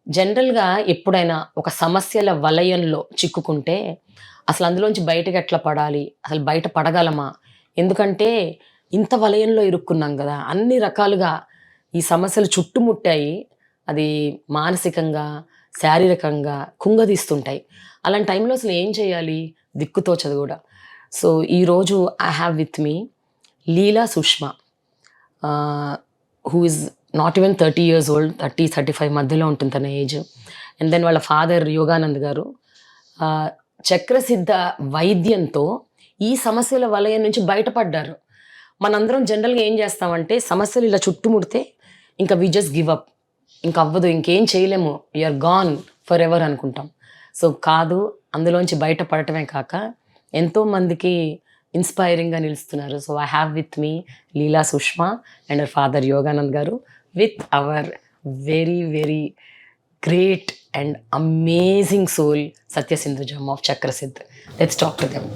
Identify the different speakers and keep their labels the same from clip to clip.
Speaker 1: జనరల్‌గా ఎప్పుడైనా ఒక సమస్యల వలయంలో చిక్కుకుంటే, అసలు అందులోంచి బయటకి ఎట్లా పడాలి? అసలు బయట పడగలమా? ఎందుకంటే, ఇంత వలయంలో ఇరుక్కున్నాం గదా! అన్ని రకాలుగా ఈ సమస్యలు చుట్టుముట్టాయి. అది మానసికంగా, శారీరకంగా కుంగదీస్తుంటాయి. అలాంటి టైంలో అసలు ఏం చేయాలి? దిక్కుతోచదు గూడా. సో, ఈరోజు I have with me Leela Sushma. Who is not even 30 years old. 30, 35 మధ్యలో ఉంటుంది తన ఏజ్. అండ్ దెన్ వాళ్ళ ఫాదర్ యోగానంద్ గారు చక్రసిద్ధ వైద్యంతో ఈ సమస్యల వలయం నుంచి బయటపడ్డారు. మనందరం జనరల్‌గా ఏం చేస్తామంటే సమస్యలు ఇలా చుట్టుముడితే ఇంకా వి జస్ట్ గివ్ అప్. ఇంక అవ్వదు. ఇంకేం చేయలేము. We are gone forever అనుకుంటాం. సో కాదు. అందులోంచి బయట పడటమే కాక ఎంతో మందికి ఇన్‌స్పైరింగ్‌గా నిలుస్తున్నారు. So I have with me Leela Sushma and her father Yoganand garu with our very, very great and amazing soul సత్యసింధుజం of Chakrasiddh. Let's talk to them.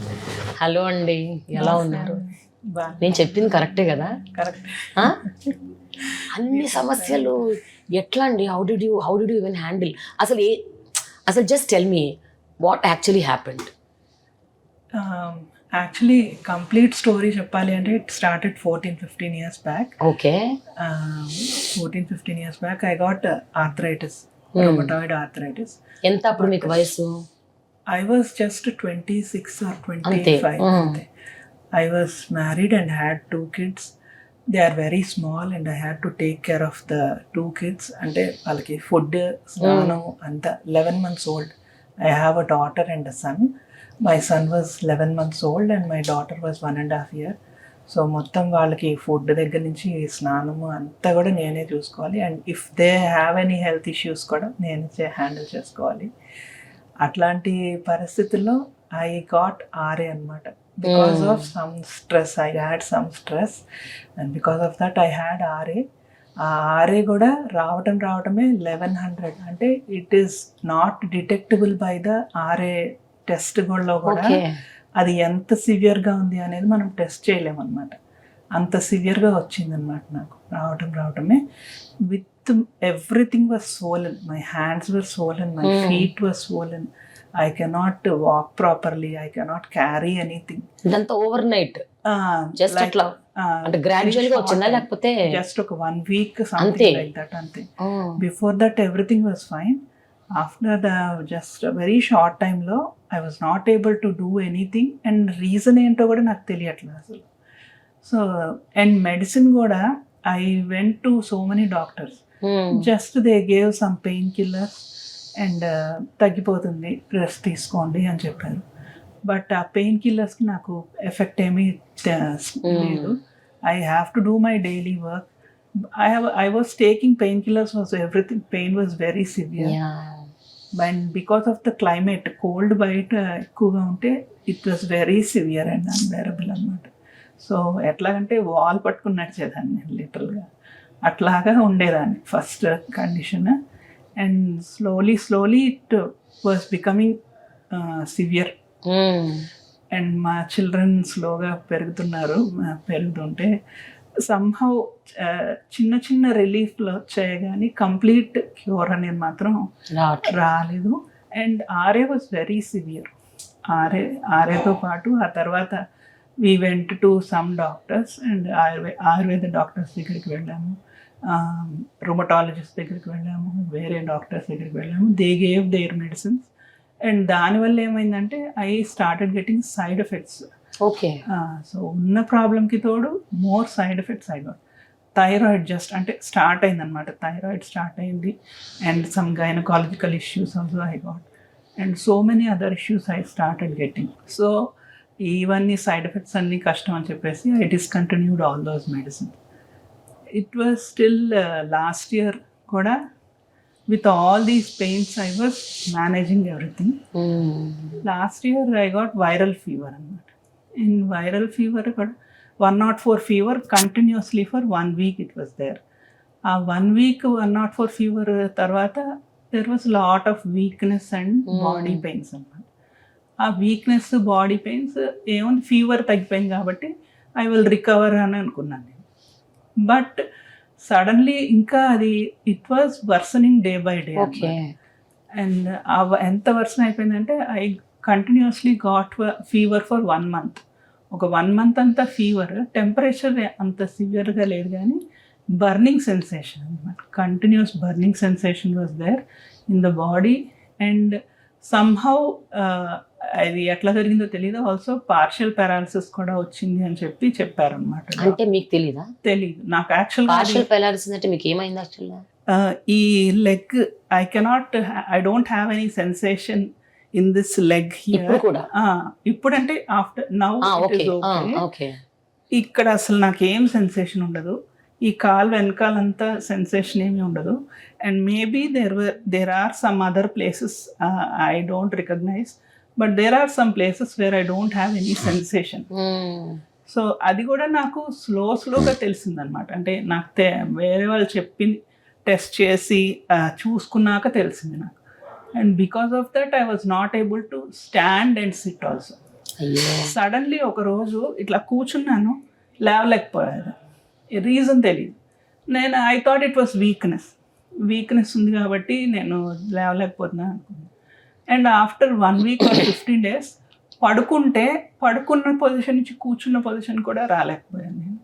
Speaker 1: Hello అండి. ఎలా ఉన్నారు? నేను చెప్పింది కరెక్టే గదా?
Speaker 2: కరెక్ట్.
Speaker 1: ఆ? అన్ని సమస్యలు ఎట్లా అండి? How did you even handle? అసలు just tell me what actually happened?
Speaker 2: Actually complete story చెప్పాలి అంటే it started 14-15 years back.
Speaker 1: Okay.
Speaker 2: 14-15 years back I got arthritis, rheumatoid arthritis.
Speaker 1: ఎంత అప్పుడు మీకు వయసు?
Speaker 2: ఐ వాజ్ జస్ట్ 26 or
Speaker 1: అంతే.
Speaker 2: 25. అంతే. I was married and had 2 kids. They are very small and I had to take care of the 2 kids. అంటే వాళ్ళకి food, స్నానం అంతా. 11 months old. I have a daughter and a son. My son was 11 months old and my daughter was 1.5 years. So మొత్తం వాళ్ళకి food దగ్గర నుంచి స్నానము అంతా కూడా నేనే చూసుకోవాలి. And if they have any health issues కూడా నేనే హ్యాండిల్ చేసుకోవాలి. అట్లాంటి పరిస్థితుల్లో ఐ గాట్ ఆర్ఏ అనమాట. Because of some stress, I had some stress and because of that I had RA. RA కూడా రావటమే 1100. అంటే it is not detectable by the RA test లో కూడా అది ఎంత సివియర్గా ఉంది అనేది మనం టెస్ట్ చేయలేమన్నమాట. అంత సివియర్గా వచ్చిందనమాట నాకు. రావటమే with everything was swollen. My hands were swollen, my feet were swollen. I cannot walk properly. I cannot carry anything.
Speaker 1: ఇదంతా ఓవర్ నైట్ జస్ట్ అట్లా అంటే గ్రాడ్యువల్ గా వచ్చిందా లేకపోతే
Speaker 2: జస్ట్ ఒక 1 week something like that అంతే. Before that everything was fine. After the just a very short time లో I was not able to do anything and reason ఏంటో కూడా నాకు తెలియట్లేదు అసలు. సో అండ్ మెడిసిన్ కూడా I went to so many doctors. Just they gave some painkillers and తగ్గిపోతుంది, rest తీసుకోండి అని చెప్పారు. బట్ ఆ పెయిన్ కిల్లర్స్కి నాకు ఎఫెక్ట్ ఏమీ లేదు. I have to do my daily work. I was taking pain killers was everything. Pain was very severe and because of the climate, cold బయట ఎక్కువగా ఉంటే it was very severe and unbearable అనమాట. So ఎట్లాగంటే wall పట్టుకుని నడిచేదాన్ని నేను లిటరల్గా. అట్లాగా ఉండేదాన్ని first condition. And slowly it was becoming severe. And మా చిల్డ్రన్ స్లోగా పెరుగుతుంటే somehow చిన్న రిలీఫ్లో వచ్చాయి కానీ కంప్లీట్ క్యూర్ అనేది మాత్రం రాలేదు. And RA was very severe. ఆర్ఏతో పాటు ఆ తర్వాత we went to some doctors and Ayurveda doctors దగ్గరికి వెళ్ళాము, రొమటాలజిస్ట్ దగ్గరికి వెళ్ళాము, వేరే డాక్టర్స్ దగ్గరికి వెళ్ళాము. They gave their medicines and దానివల్ల ఏమైందంటే I started getting side effects.
Speaker 1: Okay.
Speaker 2: So ఉన్న ప్రాబ్లంకి తోడు more side effects I got. Thyroid just అంటే స్టార్ట్ అయిందనమాట. థైరాయిడ్ స్టార్ట్ అయింది and some gynaecological issues also I got and so many other issues I started getting. So ఇవన్నీ side effects అన్నీ కష్టం అని చెప్పేసి I discontinued all those medicines. It was still last year kuda with all these pains I was managing everything. Last year I got viral fever annamata. In viral fever kuda 104 fever continuously for 1 week it was there. 1 week 104 fever tarvata there was a lot of weakness and body pains annamata. ఆ weakness, body pains ఏముంది, fever తగ్గిపోయింది కాబట్టి I will recover అని అనుకున్నాను నేను. But suddenly ఇంకా అది it was worsening day by day.
Speaker 1: Okay.
Speaker 2: And ఎంత వర్సన్ అయిపోయిందంటే I continuously got fever for 1 month. ఒక 1 month అంతా ఫీవర్, టెంపరేచర్ అంత సివియర్గా లేదు కానీ బర్నింగ్ సెన్సేషన్ అనమాట. Continuous burning sensation was there in the body. And somehow అది ఎట్లా జరిగిందో తెలియదు, ఆల్సో పార్షియల్ పారాలిసిస్ కూడా వచ్చింది అని చెప్పారనమాట.
Speaker 1: అంటే మీకు తెలీదా?
Speaker 2: తెలీదు నాకు యాక్చువల్గా.
Speaker 1: పార్షియల్ పారాలిసిస్ అంటే మీకు ఏమైంది యాక్చువల్గా?
Speaker 2: ఈ leg I don't have any sensation in this leg here. ఇప్పుడంటే ఆఫ్టర్ నౌ
Speaker 1: ఓకే.
Speaker 2: ఇక్కడ అసలు నాకు ఏం సెన్సేషన్ ఉండదు, ఈ కాలు వెనకాలంతా సెన్సేషన్ ఏమీ ఉండదు. And maybe there are some other places I don't recognise, but there are some places where I don't have any sensation. So అది కూడా నాకు స్లోగా తెలిసిందనమాట. అంటే నాకు వేరే వాళ్ళు చెప్పింది టెస్ట్ చేసి చూసుకున్నాక తెలిసింది నాకు. And because of that I was not able to stand and SIT also. Suddenly ఒక రోజు ఇట్లా కూర్చున్నాను, లేవలేకపోయాను. రీజన్ తెలియదు. I thought it was weakness ఉంది కాబట్టి నేను లేవలేకపోతున్నాను అనుకున్నాను. And after 1 week or 15 days పడుకున్న పొజిషన్ నుంచి కూర్చున్న పొజిషన్ కూడా రాలేకపోయాను నేను.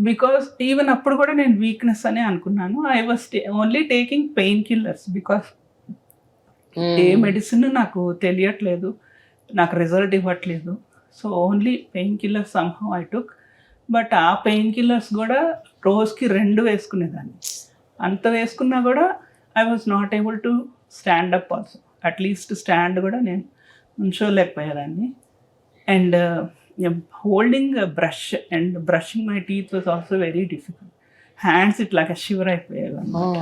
Speaker 2: బికాస్ ఈవెన్ అప్పుడు కూడా నేను వీక్నెస్ అనే అనుకున్నాను. I was only taking painkillers because ఏ మెడిసిన్ నాకు తెలియట్లేదు, నాకు రిజల్ట్ ఇవ్వట్లేదు. So only painkillers somehow I took. But ఆ పెయిన్ కిల్లర్స్ కూడా రోజుకి 2 వేసుకునేదాన్ని. అంత వేసుకున్నా కూడా I was not able to stand up also. At least stand కూడా నేను ఉంచోలేకపోయేదాన్ని. And holding brush and brushing my teeth was also very difficult. Hands ఇట్లాగా షివర్ అయిపోయేవి అన్నమాట.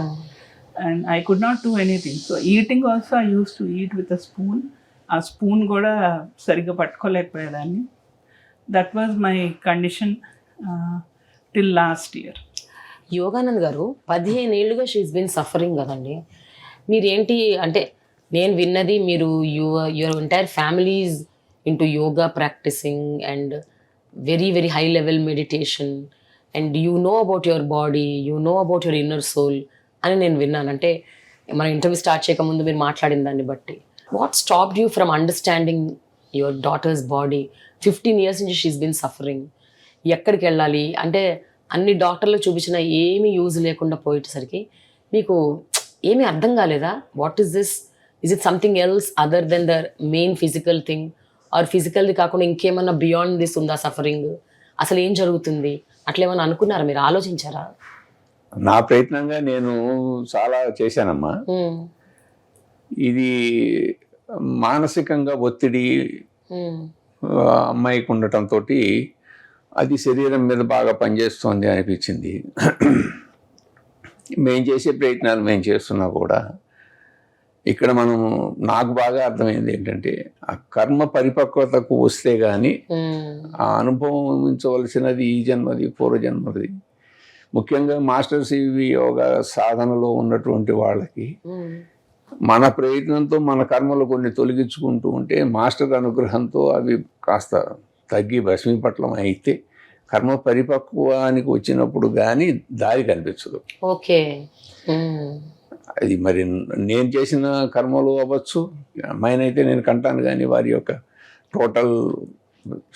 Speaker 2: And I could not do anything. So eating also I use to eat with a spoon. ఆ spoon కూడా సరిగ్గా పట్టుకోలేకపోయేదాన్ని. That was my condition till last year.
Speaker 1: Yoganand garu 15 ఏళ్ళుగా she's been suffering కదండి. మీరేంటి అంటే నేను విన్నది మీరు your entire families into yoga practising and very very high level meditation and you know about your body, you know about your inner soul అని నేను విన్నాను. అంటే మన ఇంటర్వ్యూ స్టార్ట్ చేయకముందు మీరు మాట్లాడిన దాన్ని బట్టి. What stopped you from understanding your daughters body? 15 years నుంచి షీఈస్ బీన్ సఫరింగ్. ఎక్కడికి వెళ్ళాలి అంటే అన్ని డాక్టర్లు చూపించినా ఏమీ యూజ్ లేకుండా పోయేసరికి మీకు ఏమీ అర్థం కాలేదా? What is this? Is it something else other than the main physical thing? Or ఫిజికల్ది కాకుండా ఇంకేమన్నా బియాండ్ దిస్ ఉందా సఫరింగ్? అసలు ఏం జరుగుతుంది అట్లా ఏమన్నా అనుకున్నారా, మీరు ఆలోచించారా?
Speaker 3: నా ప్రయత్నంగా నేను చాలా చేశానమ్మా. ఇది మానసికంగా ఒత్తిడి అమ్మాయికి ఉండటంతో అది శరీరం మీద బాగా పనిచేస్తుంది అనిపించింది. మేము చేసే ప్రయత్నాలు మేము చేస్తున్నా కూడా ఇక్కడ నాకు బాగా అర్థమైంది ఏంటంటే ఆ కర్మ పరిపక్వతకు వస్తే కానీ ఆ అనుభవించవలసినది ఈ జన్మది పూర్వజన్మది. ముఖ్యంగా మాస్టర్ సివి యోగా సాధనలో ఉన్నటువంటి వాళ్ళకి మన ప్రయత్నంతో మన కర్మలు కొన్ని తొలగించుకుంటూ ఉంటే మాస్టర్ అనుగ్రహంతో అవి కాస్త తగ్గి భస్మీపట్లం అయితే కర్మ పరిపక్వానికి వచ్చినప్పుడు కానీ దారి కనిపించదు.
Speaker 1: ఓకే.
Speaker 3: అది మరి నేను చేసిన కర్మలు అవ్వచ్చు, అమ్మాయినైతే నేను కంటాను, కానీ వారి యొక్క టోటల్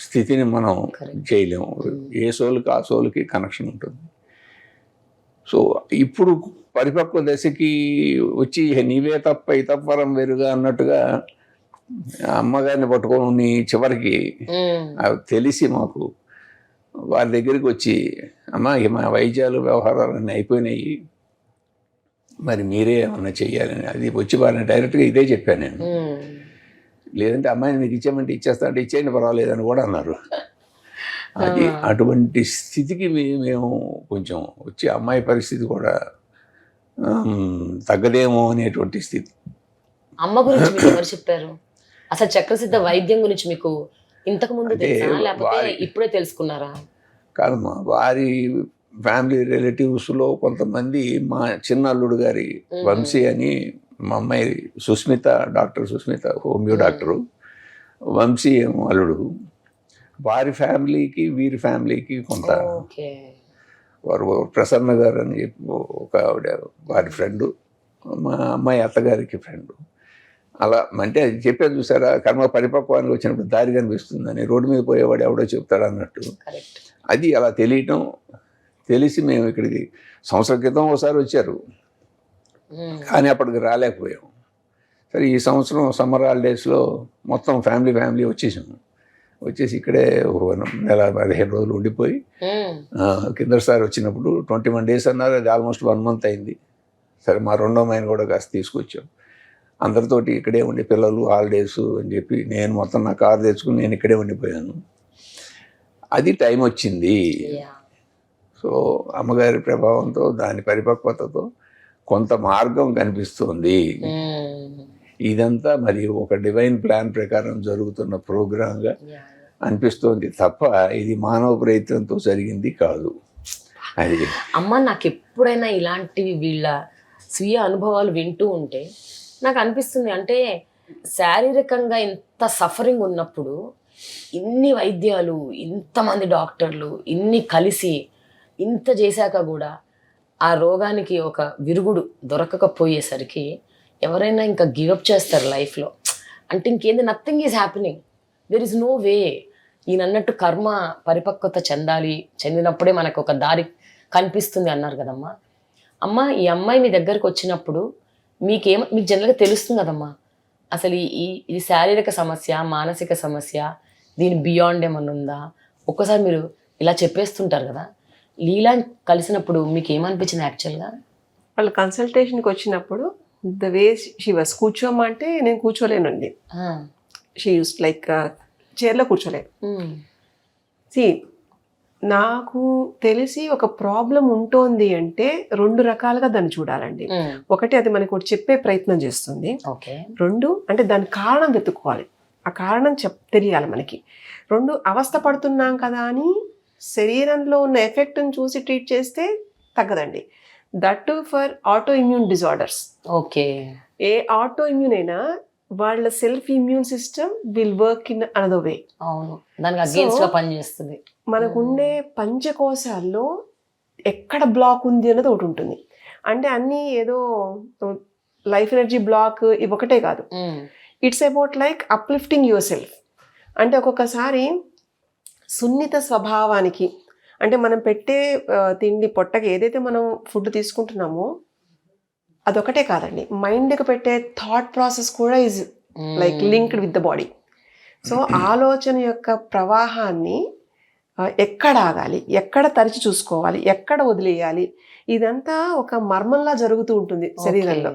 Speaker 3: స్థితిని మనం చేయలేము. ఏ సోలుకి ఆ సోలుకి కనెక్షన్ ఉంటుంది. సో ఇప్పుడు పరిపక్వ దశకి వచ్చి నీవే తప్ప ఇతపరం వేరుగా అన్నట్టుగా అమ్మగారిని పట్టుకొని చివరికి తెలిసి మాకు వారి దగ్గరికి వచ్చి, అమ్మ మా వైద్యాలు వ్యవహారాలన్నీ అయిపోయినాయి, మరి మీరే ఏమన్నా చెయ్యాలని అది వచ్చి వారిని డైరెక్ట్గా ఇదే చెప్పాను నేను. లేదంటే అమ్మాయిని మీకు ఇచ్చామంటే ఇచ్చేస్తా అంటే ఇచ్చేయండి పర్వాలేదని కూడా అన్నారు. అది అటువంటి స్థితికి మేము కొంచెం వచ్చి అమ్మాయి పరిస్థితి కూడా తగ్గదేమో అనేటువంటి స్థితి.
Speaker 1: అమ్మ గురించి మీకు ఎవరు చెప్పారు? అసలు చక్రసిద్ధ వైద్యం గురించి మీకు ఇంతకు ముందు తెలుసా లేకపోతే ఇప్పుడే తెలుసుకున్నారా?
Speaker 3: కాదమ్మా, వారి ఫ్యామిలీ రిలేటివ్స్లో కొంతమంది మా చిన్న అల్లుడు గారి వంశీ అని, మా అమ్మాయి Sushmita, doctor Sushmita homeo doctor, Vamsi అల్లుడు, వారి ఫ్యామిలీకి వీరి ఫ్యామిలీకి కొంత వారు ప్రసన్న గారు అని చెప్పి ఒక ఆవిడ, వారి ఫ్రెండు, మా అమ్మాయి అత్తగారికి ఫ్రెండు. అలా అంటే అది చెప్పేది చూసారా, కర్మ పరిపక్వానికి వచ్చినప్పుడు దారి కనిపిస్తుందని, రోడ్డు మీద పోయేవాడు ఎవడో చెప్తాడు అన్నట్టు.
Speaker 1: కరెక్ట్.
Speaker 3: అది అలా తెలియటం, తెలిసి మేము ఇక్కడికి సంవత్సరం క్రితం ఒకసారి వచ్చారు, కానీ అప్పటికి రాలేకపోయాం. సరే ఈ సంవత్సరం సమ్మర్ హాలిడేస్లో మొత్తం ఫ్యామిలీ వచ్చేసాము. వచ్చేసి ఇక్కడే నెల 15 రోజులు ఉండిపోయి కిందసారి వచ్చినప్పుడు 21 days అన్నారు, అది ఆల్మోస్ట్ 1 month అయింది. సరే మా రెండో అమ్మాయిని కూడా కాస్త తీసుకొచ్చాం. అందరితోటి ఇక్కడే ఉండి, పిల్లలు హాలిడేస్ అని చెప్పి నేను మొత్తం నా కారు తెచ్చుకుని నేను ఇక్కడే ఉండిపోయాను. అది టైం వచ్చింది. సో అమ్మగారి ప్రభావంతో, దాని పరిపక్వతతో కొంత మార్గం కనిపిస్తుంది. ఇదంతా మరి ఒక డివైన్ ప్లాన్ ప్రకారం జరుగుతున్న ప్రోగ్రాంగా అనిపిస్తోంది తప్ప ఇది మానవ ప్రయత్నంతో జరిగింది కాదు. అది
Speaker 1: అమ్మ, నాకు ఎప్పుడైనా ఇలాంటివి వీళ్ళ స్వీయ అనుభవాలు వింటూ ఉంటే నాకు అనిపిస్తుంది, అంటే శారీరకంగా ఇంత సఫరింగ్ ఉన్నప్పుడు ఇన్ని వైద్యాలు, ఇంతమంది డాక్టర్లు, ఇన్ని కలిసి ఇంత చేశాక కూడా ఆ రోగానికి ఒక విరుగుడు దొరకకపోయేసరికి ఎవరైనా ఇంకా గివప్ చేస్తారు లైఫ్లో. అంటే ఇంకేంది, nothing is happening, there is no way. ఈయన అన్నట్టు కర్మ పరిపక్వత చెందినప్పుడే మనకు ఒక దారి కనిపిస్తుంది అన్నారు కదమ్మా. అమ్మ, ఈ అమ్మాయి మీ దగ్గరకు వచ్చినప్పుడు మీకు జనరల్గా తెలుస్తుంది కదమ్మా, అసలు ఇది శారీరక సమస్య, మానసిక సమస్య, దీని బియాండ్ ఏమన్నా ఉందా? ఒక్కసారి మీరు ఇలా చెప్పేస్తుంటారు కదా, లీలా కలిసినప్పుడు మీకు ఏమనిపించింది యాక్చువల్గా?
Speaker 4: వాళ్ళు కన్సల్టేషన్కి వచ్చినప్పుడు ద వే షీ వాస్, కూర్చోమంటే నేను కూర్చోలేనండి. షీ యూస్ లైక్ చైర్లో కూర్చోలేదు. నాకు తెలిసి ఒక ప్రాబ్లం ఉంటుంది అంటే 2 రకాలుగా దాన్ని చూడాలండి. ఒకటి, అది మనకు ఒకటి చెప్పే ప్రయత్నం చేస్తుంది. 2, అంటే దాని కారణం వెతుక్కోవాలి, ఆ కారణం తెలియాలి మనకి. 2, అవస్థ పడుతున్నాం కదా అని శరీరంలో ఉన్న ఎఫెక్ట్ని చూసి ట్రీట్ చేస్తే తగ్గదండి. That too for auto immune disorders.
Speaker 1: Okay.
Speaker 4: ఏ ఆటో ఇమ్యూన్ అయినా వాళ్ళ self immune system will work in another way.
Speaker 1: అవును, దానికి అగైన్స్ట్ గా పనిచేస్తుంది.
Speaker 4: మనకుండే పంచకోశాల్లో ఎక్కడ బ్లాక్ ఉంది అన్నది ఒకటి ఉంటుంది. అంటే అన్నీ ఏదో లైఫ్ ఎనర్జీ బ్లాక్ ఇవి ఒకటే కాదు. It's about like uplifting your self. అంటే ఒక్కొక్కసారి సున్నిత స్వభావానికి, అంటే మనం పెట్టే తిండి పొట్టకి ఏదైతే మనం ఫుడ్ తీసుకుంటున్నామో అదొకటే కాదండి, మైండ్కి పెట్టే థాట్ ప్రాసెస్ కూడా is like linked with the body. So ఆలోచన యొక్క ప్రవాహాన్ని ఎక్కడ ఆగాలి, ఎక్కడ తరిచి చూసుకోవాలి, ఎక్కడ వదిలేయాలి, ఇదంతా ఒక మర్మంలా జరుగుతూ ఉంటుంది శరీరంలో.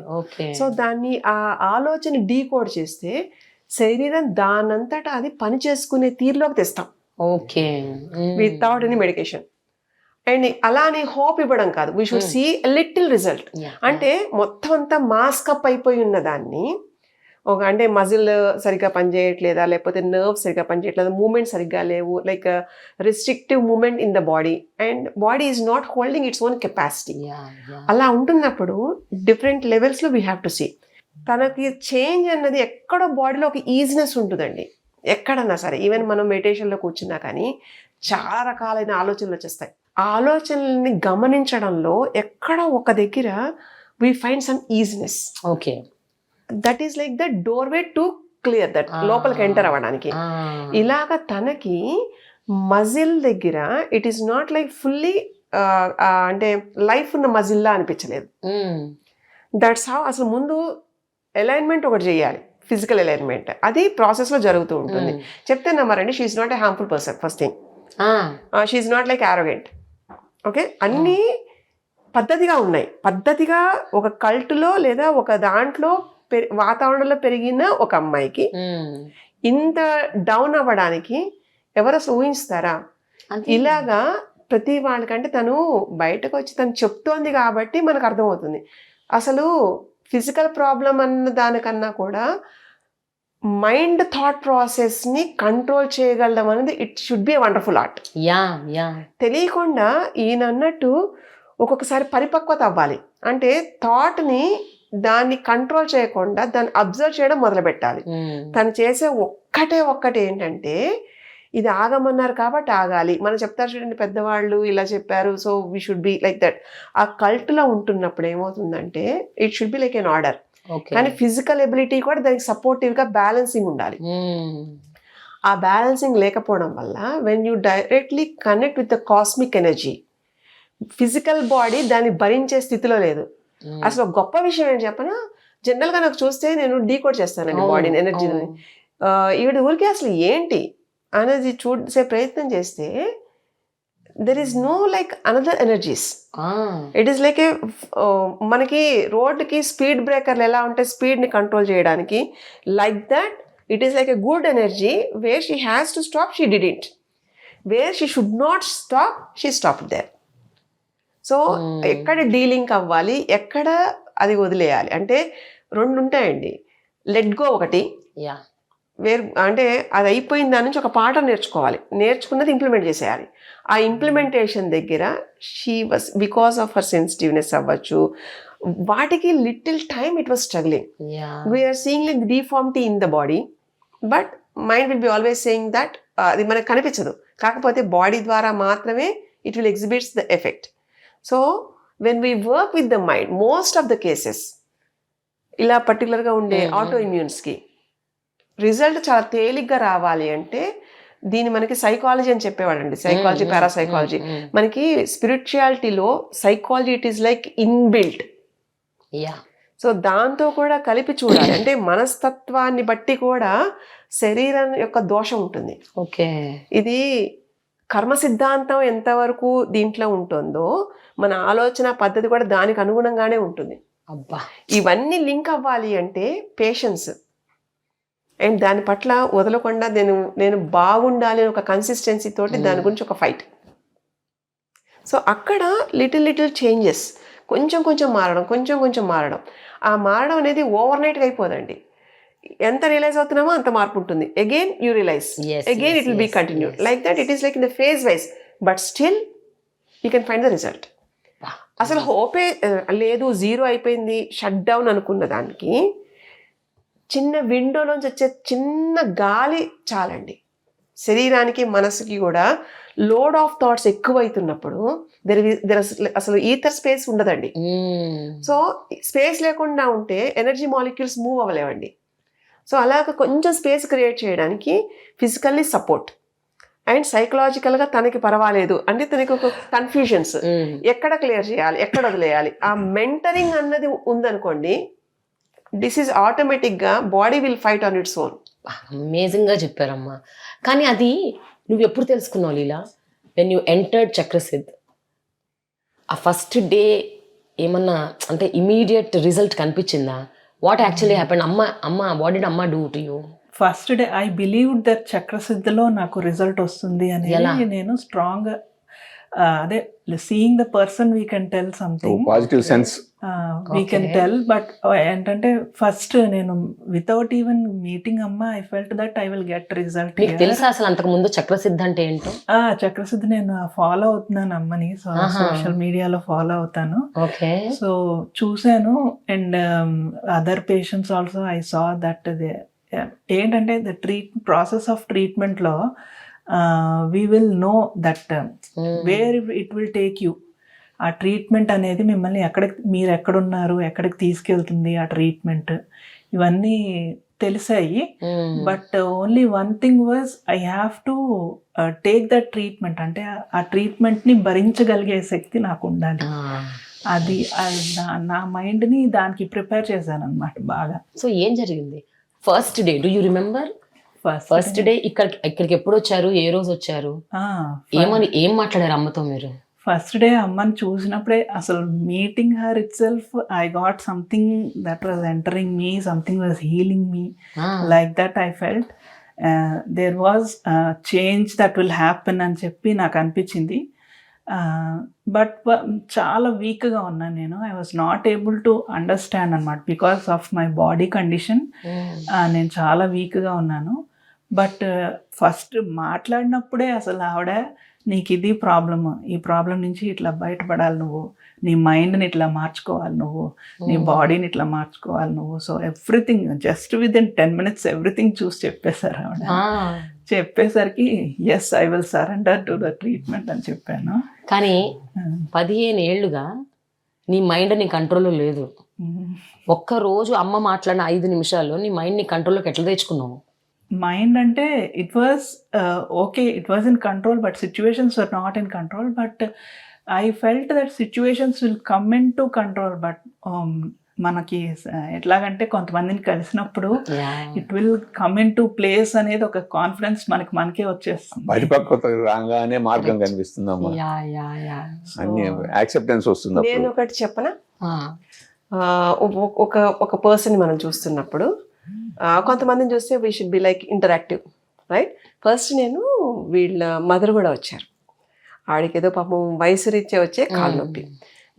Speaker 4: సో దాన్ని ఆ ఆలోచన డీకోడ్ చేస్తే శరీరం దానంతటా అది పని చేసుకునే తీరులోకి తెస్తాం.
Speaker 1: Okay.
Speaker 4: Without any medication. And అలానే హోప్ ఇవ్వడం కాదు, we should see little result. అంటే మొత్తం అంతా మాస్కప్ అయిపోయి ఉన్న దాన్ని అంటే మజిల్ సరిగ్గా పనిచేయట్లేదా, లేకపోతే నర్వ్ సరిగ్గా పనిచేయట్లేదా, మూమెంట్ సరిగ్గా లేవు, like restrictive movement in the body, and body is not holding its own capacity. అలా ఉంటున్నప్పుడు డిఫరెంట్ లెవెల్స్లో వీ హ్యావ్ టు సీ. తనకి చేంజ్ అన్నది ఎక్కడో బాడీలో ఒక ఈజినెస్ ఉంటుందండి, ఎక్కడన్నా సరే. ఈవెన్ మనం మెడిటేషన్లో కూర్చున్నా కానీ చాలా రకాలైన ఆలోచనలు వచ్చేస్తాయి. ఆ ఆలోచనల్ని గమనించడంలో ఎక్కడో ఒక దగ్గర we find some easiness.
Speaker 1: Okay.
Speaker 4: That is like the doorway to clear that, లోపలికి ఎంటర్ అవ్వడానికి. ఇలాగ తనకి మజిల్ దగ్గర it is not like fully అంటే లైఫ్ ఉన్న మజిల్లా అనిపించలేదు. That's how. అసలు ముందు అలైన్మెంట్ ఒకటి చేయాలి, ఫిజికల్ అలైన్మెంట్. అది ప్రాసెస్లో జరుగుతూ ఉంటుంది. చెప్తే నమ్మరండి, she is not a harmful person. First thing, she is not like arrogant. Okay, అన్నీ పద్ధతిగా ఉన్నాయి. పద్ధతిగా ఒక కల్టులో లేదా ఒక దాంట్లో వాతావరణంలో పెరిగిన ఒక అమ్మాయికి ఇంత డౌన్ అవ్వడానికి ఎవరు అసలు ఊహిస్తారా? ఇలాగా ప్రతి వాళ్ళకంటే తను బయటకు వచ్చి తను చెప్తోంది కాబట్టి మనకు అర్థమవుతుంది. అసలు ఫిజికల్ ప్రాబ్లం అన్న దానికన్నా కూడా మైండ్ థాట్ ప్రాసెస్ని కంట్రోల్ చేయగలడం అనేది it should be a wonderful art. తెలియకుండా ఈయన అన్నట్టు ఒక్కొక్కసారి పరిపక్వత అవ్వాలి. అంటే థాట్ని దాన్ని కంట్రోల్ చేయకుండా దాన్ని అబ్జర్వ్ చేయడం మొదలు పెట్టాలి. తను చేసే ఒక్కటే ఏంటంటే ఇది ఆగమన్నారు కాబట్టి ఆగాలి. మనం చెప్తారు చూడండి పెద్దవాళ్ళు ఇలా చెప్పారు, so we should be like that. ఆ కల్ట్లో ఉంటున్నప్పుడు ఏమవుతుందంటే it should be like an order. కానీ ఫిజికల్ ఎబిలిటీ కూడా దానికి సపోర్టివ్గా బ్యాలెన్సింగ్ ఉండాలి. ఆ బ్యాలెన్సింగ్ లేకపోవడం వల్ల when you directly connect with the cosmic energy, physical body దాన్ని భరించే స్థితిలో లేదు. అసలు గొప్ప విషయం ఏంటి చెప్పనా, జనరల్గా నాకు చూస్తే నేను డీకోడ్ చేస్తానండి బాడీని, ఎనర్జీని. ఈవిడ ఊరికే అసలు ఏంటి అనేది చూసే ప్రయత్నం చేస్తే there is no like another energies. It is like a మనకి రోడ్డుకి స్పీడ్ బ్రేకర్లు ఎలా ఉంటాయి స్పీడ్ని కంట్రోల్ చేయడానికి, like that it is like a good energy where she has to stop, she didn't. Where she should not stop, she stop there. So ఎక్కడ delink అవ్వాలి, ఎక్కడ అది వదిలేయాలి అంటే 2 ఉంటాయండి. లెట్ గో ఒకటి, వేరు అంటే అది అయిపోయిన దాని నుంచి ఒక పాట నేర్చుకోవాలి, నేర్చుకున్నది ఇంప్లిమెంట్ చేసేయాలి. ఆ ఇంప్లిమెంటేషన్ దగ్గర she was because of her sensitiveness అవ్వచ్చు, వాటికి little time it was struggling. We're seeing like deformity in the body, but mind will be always saying that అది మనకు కనిపించదు, కాకపోతే బాడీ ద్వారా మాత్రమే it will exhibits the effect. So when we work with the mind, most of the cases ఇలా పర్టికులర్గా ఉండే auto ఇమ్యూన్స్కి result చాలా తేలిగ్గా రావాలి అంటే దీన్ని మనకి సైకాలజీ అని చెప్పేవాళ్ళండి, సైకాలజీ, పారాసైకాలజీ. మనకి స్పిరిచువాలిటీలో psychology it is like inbuilt. So దాంతో కూడా కలిపి చూడాలి. అంటే మనస్తత్వాన్ని బట్టి కూడా శరీరం యొక్క దోషం ఉంటుంది.
Speaker 1: ఓకే,
Speaker 4: ఇది కర్మ సిద్ధాంతం ఎంతవరకు దీంట్లో ఉంటుందో మన ఆలోచన పద్ధతి కూడా దానికి అనుగుణంగానే ఉంటుంది.
Speaker 1: అబ్బా,
Speaker 4: ఇవన్నీ లింక్ అవ్వాలి అంటే పేషెన్స్ అండ్ దాని పట్ల వదలకుండా నేను బాగుండాలి అని ఒక కన్సిస్టెన్సీ తోటి దాని గురించి ఒక ఫైట్. సో అక్కడ లిటిల్ చేంజెస్, కొంచెం మారడం. ఆ మారడం అనేది ఓవర్ నైట్గా అయిపోదండి. ఎంత రియలైజ్ అవుతున్నామో అంత మార్పు ఉంటుంది. Again you realise, again it will be continued like that. It is like in the phase wise, but still you can find the result. అసలు హోపే లేదు, 0 అయిపోయింది, షట్ డౌన్ అనుకున్న దానికి చిన్న విండోలోంచి వచ్చే చిన్న గాలి చాలండి. శరీరానికి మనసుకి కూడా లోడ్ ఆఫ్ థాట్స్ ఎక్కువైతున్నప్పుడు అసలు ఈథర్ స్పేస్ ఉండదండి. సో స్పేస్ లేకుండా ఉంటే ఎనర్జీ మాలిక్యూల్స్ మూవ్ అవ్వలేవండి. సో అలాగ కొంచెం స్పేస్ క్రియేట్ చేయడానికి ఫిజికల్లీ సపోర్ట్ అండ్ సైకలాజికల్గా తనకి పర్వాలేదు అంటే తనకి ఒక కన్ఫ్యూజన్స్, ఎక్కడ క్లియర్ చేయాలి, ఎక్కడ వదిలేయాలి, ఆ మెంటరింగ్ అన్నది ఉందనుకోండి, డిసీజ్ ఆటోమేటిక్గా body will fight on its own.
Speaker 1: అమేజింగ్గా చెప్పారమ్మా. కానీ అది నువ్వు ఎప్పుడు తెలుసుకున్నావు Leela? When you entered Chakrasiddh, ఆ ఫస్ట్ డే ఏమన్నా అంటే ఇమీడియట్ రిజల్ట్ కనిపించిందా? What actually happened? What did అమ్మ do to you?
Speaker 2: First day I believe that చక్రసిద్ధిలో నాకు రిజల్ట్ వస్తుంది అనేది నేను స్ట్రాంగ్, అదే seeing the person we can tell something,
Speaker 3: positive sense
Speaker 2: we can tell. But ఏంటంటే ఫస్ట్ నేను వితౌట్ ఈవెన్ మీటింగ్ అమ్మ I felt that I will get result.
Speaker 1: మీకు తెలుసా అసలు అంతకు ముందు చక్రసిద్ధి అంటే ఏంటో?
Speaker 2: చక్రసిద్ధి నేను ఫాలో అవుతున్నాను అమ్మని, సోషల్ మీడియాలో ఫాలో అవుతాను. సో చూసాను and other patients also I saw that. ఏంటంటే ద ప్రాసెస్ ఆఫ్ ట్రీట్మెంట్లో we will know that where it will take you. ఆ ట్రీట్మెంట్ అనేది మిమ్మల్ని మీరు ఎక్కడున్నారు, ఎక్కడికి తీసుకెళ్తుంది ఆ ట్రీట్మెంట్, ఇవన్నీ తెలిసాయి. But only one thing was I have to take that treatment. అంటే ఆ ట్రీట్మెంట్ని భరించగలిగే శక్తి నాకు ఉండాలి. అది నా మైండ్ని దానికి ప్రిపేర్ చేశాను అనమాట బాగా.
Speaker 1: సో ఏం జరిగింది first day? Do you remember? First day ఇక్కడికి ఎప్పుడు వచ్చారు, ఏ రోజు వచ్చారు, ఏం మాట్లాడారు అమ్మతో మీరు?
Speaker 2: ఫస్ట్ డే అమ్మని చూసినప్పుడే అసలు meeting her itself I got something that was entering me, something was healing me, like that I felt there was change that will happen అని చెప్పి నాకు అనిపించింది. బట్ చాలా వీక్గా ఉన్నాను నేను. I was not able to understand అనమాట because of my body condition. నేను చాలా వీక్గా ఉన్నాను. బట్ ఫస్ట్ మాట్లాడినప్పుడే అసలు ఆవిడ నీకు ఇది ప్రాబ్లమ్, ఈ ప్రాబ్లం నుంచి ఇట్లా బయటపడాలి నువ్వు, నీ మైండ్ని ఇట్లా మార్చుకోవాలి నువ్వు, నీ బాడీని ఇట్లా మార్చుకోవాలి నువ్వు. So everything just within 10 minutes everything చూసి చెప్పేశారు ఆవిడ. చెప్పేసరికి yes I will surrender to the treatment అని చెప్పాను.
Speaker 1: కానీ 15 ఏళ్ళుగా నీ మైండ్ నీ కంట్రోల్లో లేదు. ఒక్కరోజు అమ్మ మాట్లాడిన 5 నిమిషాల్లో నీ మైండ్ నీ కంట్రోల్లోకి ఎట్లా తెచ్చుకున్నావు?
Speaker 2: మైండ్ అంటే it was okay, it was in control, but situations were not in control. But I felt that situations will come in to control. But మనకి ఎట్లాగంటే కొంతమందిని కలిసినప్పుడు it will come in to place అనేది ఒక confidence మనకే వచ్చేస్తుంది.
Speaker 3: పరిపక్వత రాగానే మార్గం కనిపిస్తుందమ్మా, అన్ని యాక్సెప్టెన్స్ వస్తుంది.
Speaker 4: నేను ఒకటి చెప్పనా, ఒక పర్సన్ మనం చూస్తున్నప్పుడు కొంతమందిని చూస్తే we should be like interactive, right? First నేను వీళ్ళ మదర్ కూడా వచ్చారు, ఆవిడకి ఏదో పాపం వయసు రీత్యా వచ్చే కాలు నొప్పి.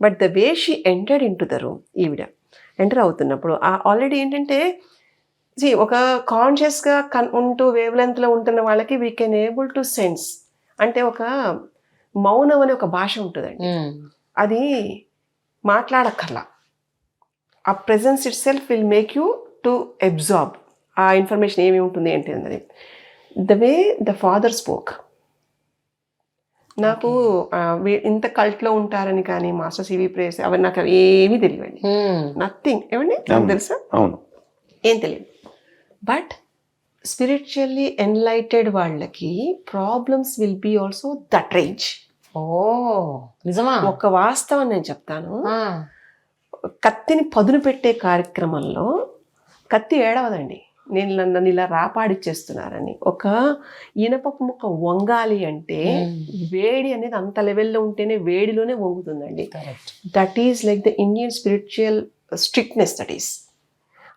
Speaker 4: But the way she entered in to the room, ఈవిడ ఎంటర్ అవుతున్నప్పుడు ఆల్రెడీ ఏంటంటే ఒక కాన్షియస్గా ఉంటూ వేవ్ లెంత్లో ఉంటున్న వాళ్ళకి we can able to sense, అంటే ఒక మౌనం అనే ఒక భాష ఉంటుందండి, అది మాట్లాడక్కర్లా. ఆ presence it self will make you to absorb ఆ ఇన్ఫర్మేషన్ ఏమి ఉంటుంది ఏంటి అన్నది. The way the father spoke, నాకు ఇంత కల్ట్లో ఉంటారని కానీ మాస్టర్ సివి ప్రేస్ అవన్నీ నాకు ఏమీ తెలియవండి, నథింగ్. ఏమండి నాకు తెలుసా?
Speaker 3: అవును,
Speaker 4: ఏం తెలియదు. బట్ స్పిరిచువల్లీ ఎన్లైటెడ్ వాళ్ళకి problems will be also that range.
Speaker 1: ఓ నిజమా?
Speaker 4: ఒక వాస్తవం నేను చెప్తాను. కత్తిని పదును పెట్టే కార్యక్రమంలో కత్తి ఏడవదండి, నన్ను ఇలా రాపాడిచ్చేస్తున్నారని. ఒక ఇనపపు ముక్క వంగాలి అంటే వేడి అనేది అంత లెవెల్లో ఉంటేనే వేడిలోనే వంగుతుందండి. That is like the Indian spiritual strictness. That is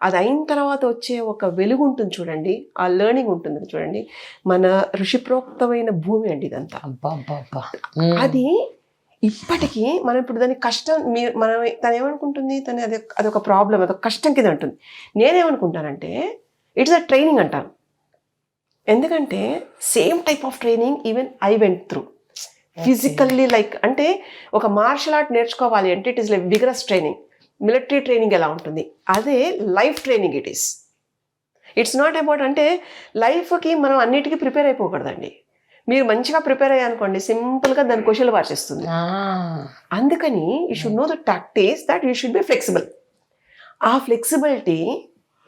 Speaker 4: అది అయిన తర్వాత వచ్చే ఒక వెలుగు ఉంటుంది చూడండి, ఆ లెర్నింగ్ ఉంటుంది చూడండి. మన ఋషిప్రోక్తమైన భూమి అండి ఇదంతా. అది ఇప్పటికీ మనం ఇప్పుడు దాని కష్టం మనం తను ఏమనుకుంటుంది, తను అదొక ప్రాబ్లం, అదొక కష్టం కింద ఉంటుంది. నేనేమనుకుంటానంటే ఇట్స్ అ ట్రైనింగ్ అంటాను. ఎందుకంటే same type of training even I went through physically. Like అంటే ఒక మార్షల్ ఆర్ట్ నేర్చుకోవాలి అంటే it is like vigorous training. Military training ఎలా ఉంటుంది, అదే life training it is. It's not about అంటే లైఫ్కి మనం అన్నిటికీ ప్రిపేర్ అయిపోకూడదండి. మీరు మంచిగా ప్రిపేర్ అయ్యానుకోండి, సింపుల్గా దాని క్వశ్చన్లు మార్చేస్తుంది. అందుకని you should know the tactics that you should be flexible. ఆ ఫ్లెక్సిబిలిటీ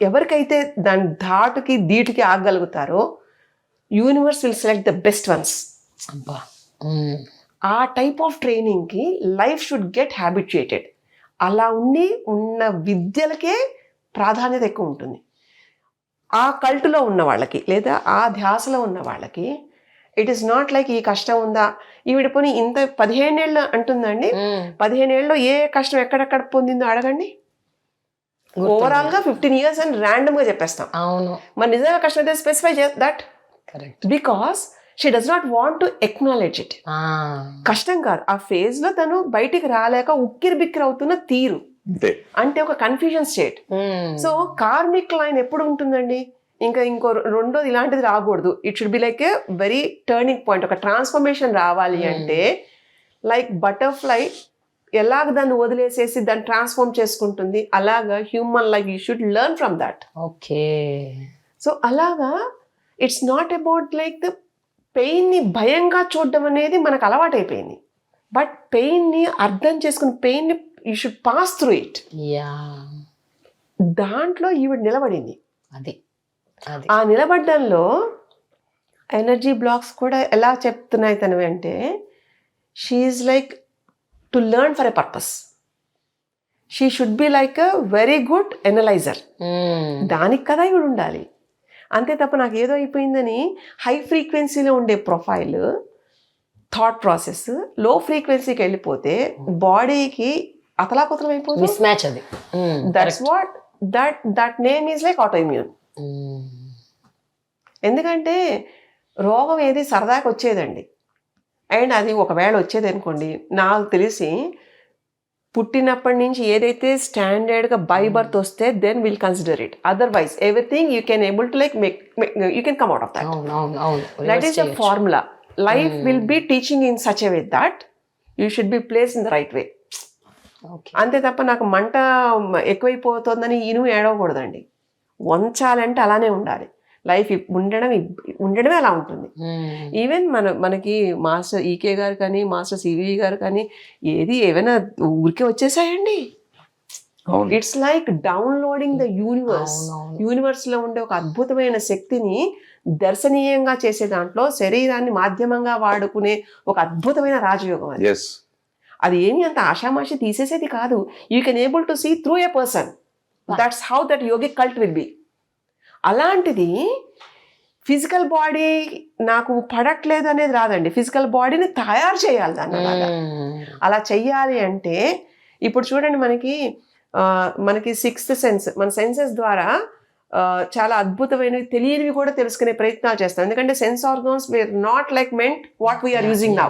Speaker 4: ఎవరికైతే దాని ధాటుకి ధీటుకి ఆగగలుగుతారో universe will select the best ones. ఆ టైప్ ఆఫ్ ట్రైనింగ్కి లైఫ్ షుడ్ గెట్ హ్యాబిచుయేటెడ్. అలా ఉన్న విద్యలకే ప్రాధాన్యత ఎక్కువ ఉంటుంది. ఆ కల్టులో ఉన్న వాళ్ళకి లేదా ఆ ధ్యాసలో ఉన్న వాళ్ళకి ఇట్ ఈస్ నాట్ లైక్ ఈ కష్టం ఉందా, ఈవిడ పోనీ ఇంత 15 ఏళ్ళు అంటుందండి, 15 ఏళ్ళలో ఏ కష్టం ఎక్కడెక్కడ పొందిందో అడగండి. ఓవరాల్ గా 15 years అని ర్యాండమ్ గా చెప్పేస్తాం.
Speaker 1: అవును,
Speaker 4: మరి నిజంగా కష్టం అయితే specify that, because she does not want to acknowledge it. కష్టం కాదు, ఆ ఫేజ్ లో తను బయటికి రాలేక ఉక్కిరి బిక్కిరి అవుతున్న తీరు అంటే ఒక confusion state. So karmic line ఎప్పుడు ఉంటుందండి, ఇంకో రెండోది ఇలాంటిది రాకూడదు. It should be like a very turning point. ఒక ట్రాన్స్ఫర్మేషన్ రావాలి అంటే లైక్ బటర్ఫ్లై ఎలాగ దాన్ని వదిలేసేసి దాన్ని ట్రాన్స్ఫార్మ్ చేసుకుంటుంది, అలాగా human life you should learn from that.
Speaker 1: Okay.
Speaker 4: So అలాగా it's not about like the పెయిన్ని భయంగా చూడడం అనేది మనకు అలవాటైపోయింది. బట్ పెయిన్ని అర్థం చేసుకుని పెయిన్ని you should pass through it. దాంట్లో ఈవిడ నిలబడింది.
Speaker 1: అది
Speaker 4: ఆ నిలబడ్డంలో ఎనర్జీ బ్లాక్స్ కూడా ఎలా చెప్తున్నాయి తనవి అంటే she is like to learn for a purpose. She should be like a very good analyser. దానికి కదా ఇవి ఉండాలి. అంతే తప్ప నాకు ఏదో అయిపోయిందని హై ఫ్రీక్వెన్సీలో ఉండే ప్రొఫైల్ థాట్ ప్రాసెస్ లో ఫ్రీక్వెన్సీకి వెళ్ళిపోతే బాడీకి అతలాకుతలం అయిపోతుంది.
Speaker 1: మిస్ మ్యాచ్ అది.
Speaker 4: That's what that name is like autoimmune. ఎందుకంటే రోగం ఏది సరదాకి వచ్చేదండి. అండ్ అది ఒకవేళ వచ్చేది అనుకోండి, నాకు తెలిసి పుట్టినప్పటి నుంచి ఏదైతే స్టాండర్డ్గా బై బర్త్ వస్తే then will consider it. Otherwise everything you can able to like you can come out of that. That is the formula. Life will be teaching in such a way that you should be place in the right way. అంతే తప్ప నాకు మంట ఎక్కువైపోతుందని ఇనుము ఏడవకూడదండి. వంచాలంటే అలానే ఉండాలి. Life ఉండడమే అలా ఉంటుంది. ఈవెన్ మనకి మాస్టర్ ఈకే గారు కానీ మాస్టర్ సివి గారు కానీ ఏమైనా ఊరికే వచ్చేసాయండి. It's like downloading the universe లో ఉండే ఒక అద్భుతమైన శక్తిని దర్శనీయంగా చేసే దాంట్లో శరీరాన్ని మాధ్యమంగా వాడుకునే ఒక అద్భుతమైన రాజయోగం అది. అది ఏమి అంత ఆషామాషి తీసేసేది కాదు. You can able to see through a person. That's how that yogic cult will be. అలాంటిది ఫిజికల్ బాడీ నాకు పడట్లేదు అనేది రాదండి. ఫిజికల్ బాడీని తయారు చేయాలి దాన్ని. అలా చెయ్యాలి అంటే ఇప్పుడు చూడండి, మనకి సిక్స్త్ సెన్స్, మన సెన్సెస్ ద్వారా చాలా అద్భుతమైనవి తెలియనివి కూడా తెలుసుకునే ప్రయత్నాలు చేస్తాం. ఎందుకంటే sense organs were not like meant what we're using now.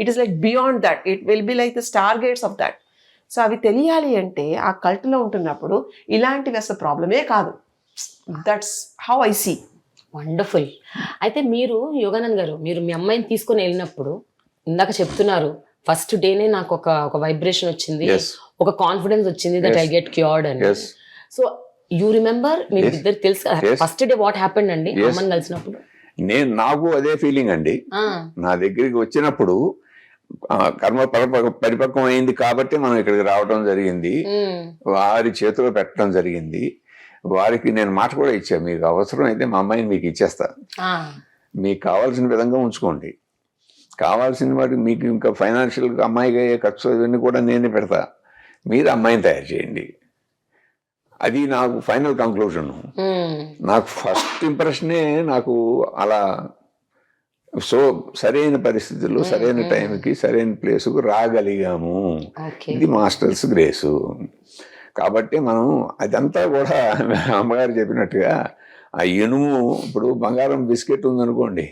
Speaker 4: It is like beyond that. It will be like the star gates of that. So అవి తెలియాలి అంటే ఆ కల్ట్లో ఉంటున్నప్పుడు ఇలాంటివి అసలు ప్రాబ్లమే కాదు. That's how I see.
Speaker 1: Wonderful. అయితే మీరు యోగానంద్ గారు, మీరు మీ అమ్మాయిని తీసుకొని వెళ్ళినప్పుడు ఇందాక చెప్తున్నారు, ఫస్ట్ డేనే నాకు ఒక వైబ్రేషన్ వచ్చింది, ఒక కాన్ఫిడెన్స్ వచ్చింది దట్ ఐ గెట్ క్యూర్డ్ అని. సో యూ రిమెంబర్, మీకు ఇద్దరు తెలుసు ఫస్ట్ డే వాట్ హ్యాపెండ్ అండి అమ్మని కలిసినప్పుడు?
Speaker 3: నాకు అదే ఫీలింగ్ అండి. నా దగ్గరికి వచ్చినప్పుడు కర్మ పరిపక్వం అయింది కాబట్టి మనం ఇక్కడికి రావడం జరిగింది, వారి చేతిలో పెట్టడం జరిగింది. వారికి నేను మాట కూడా ఇచ్చా, మీకు అవసరం అయితే మా అమ్మాయిని మీకు ఇచ్చేస్తా, మీకు కావాల్సిన విధంగా ఉంచుకోండి, కావాల్సిన వాటికి మీకు ఇంకా ఫైనాన్షియల్గా అమ్మాయికి అయ్యే ఖర్చు ఇవన్నీ కూడా నేనే పెడతా, మీరు అమ్మాయిని తయారు చేయండి. అది నాకు ఫైనల్ కంక్లూజన్. నాకు ఫస్ట్ ఇంప్రెషనే నాకు అలా. సో సరైన పరిస్థితుల్లో సరైన టైంకి సరైన ప్లేసుకు రాగలిగాము. ఇది మాస్టర్స్ గ్రేసు. కాబట్టి మనం అదంతా కూడా అమ్మగారు చెప్పినట్టుగా ఆ ఇనుము, ఇప్పుడు బంగారం బిస్కెట్ ఉందనుకోండి,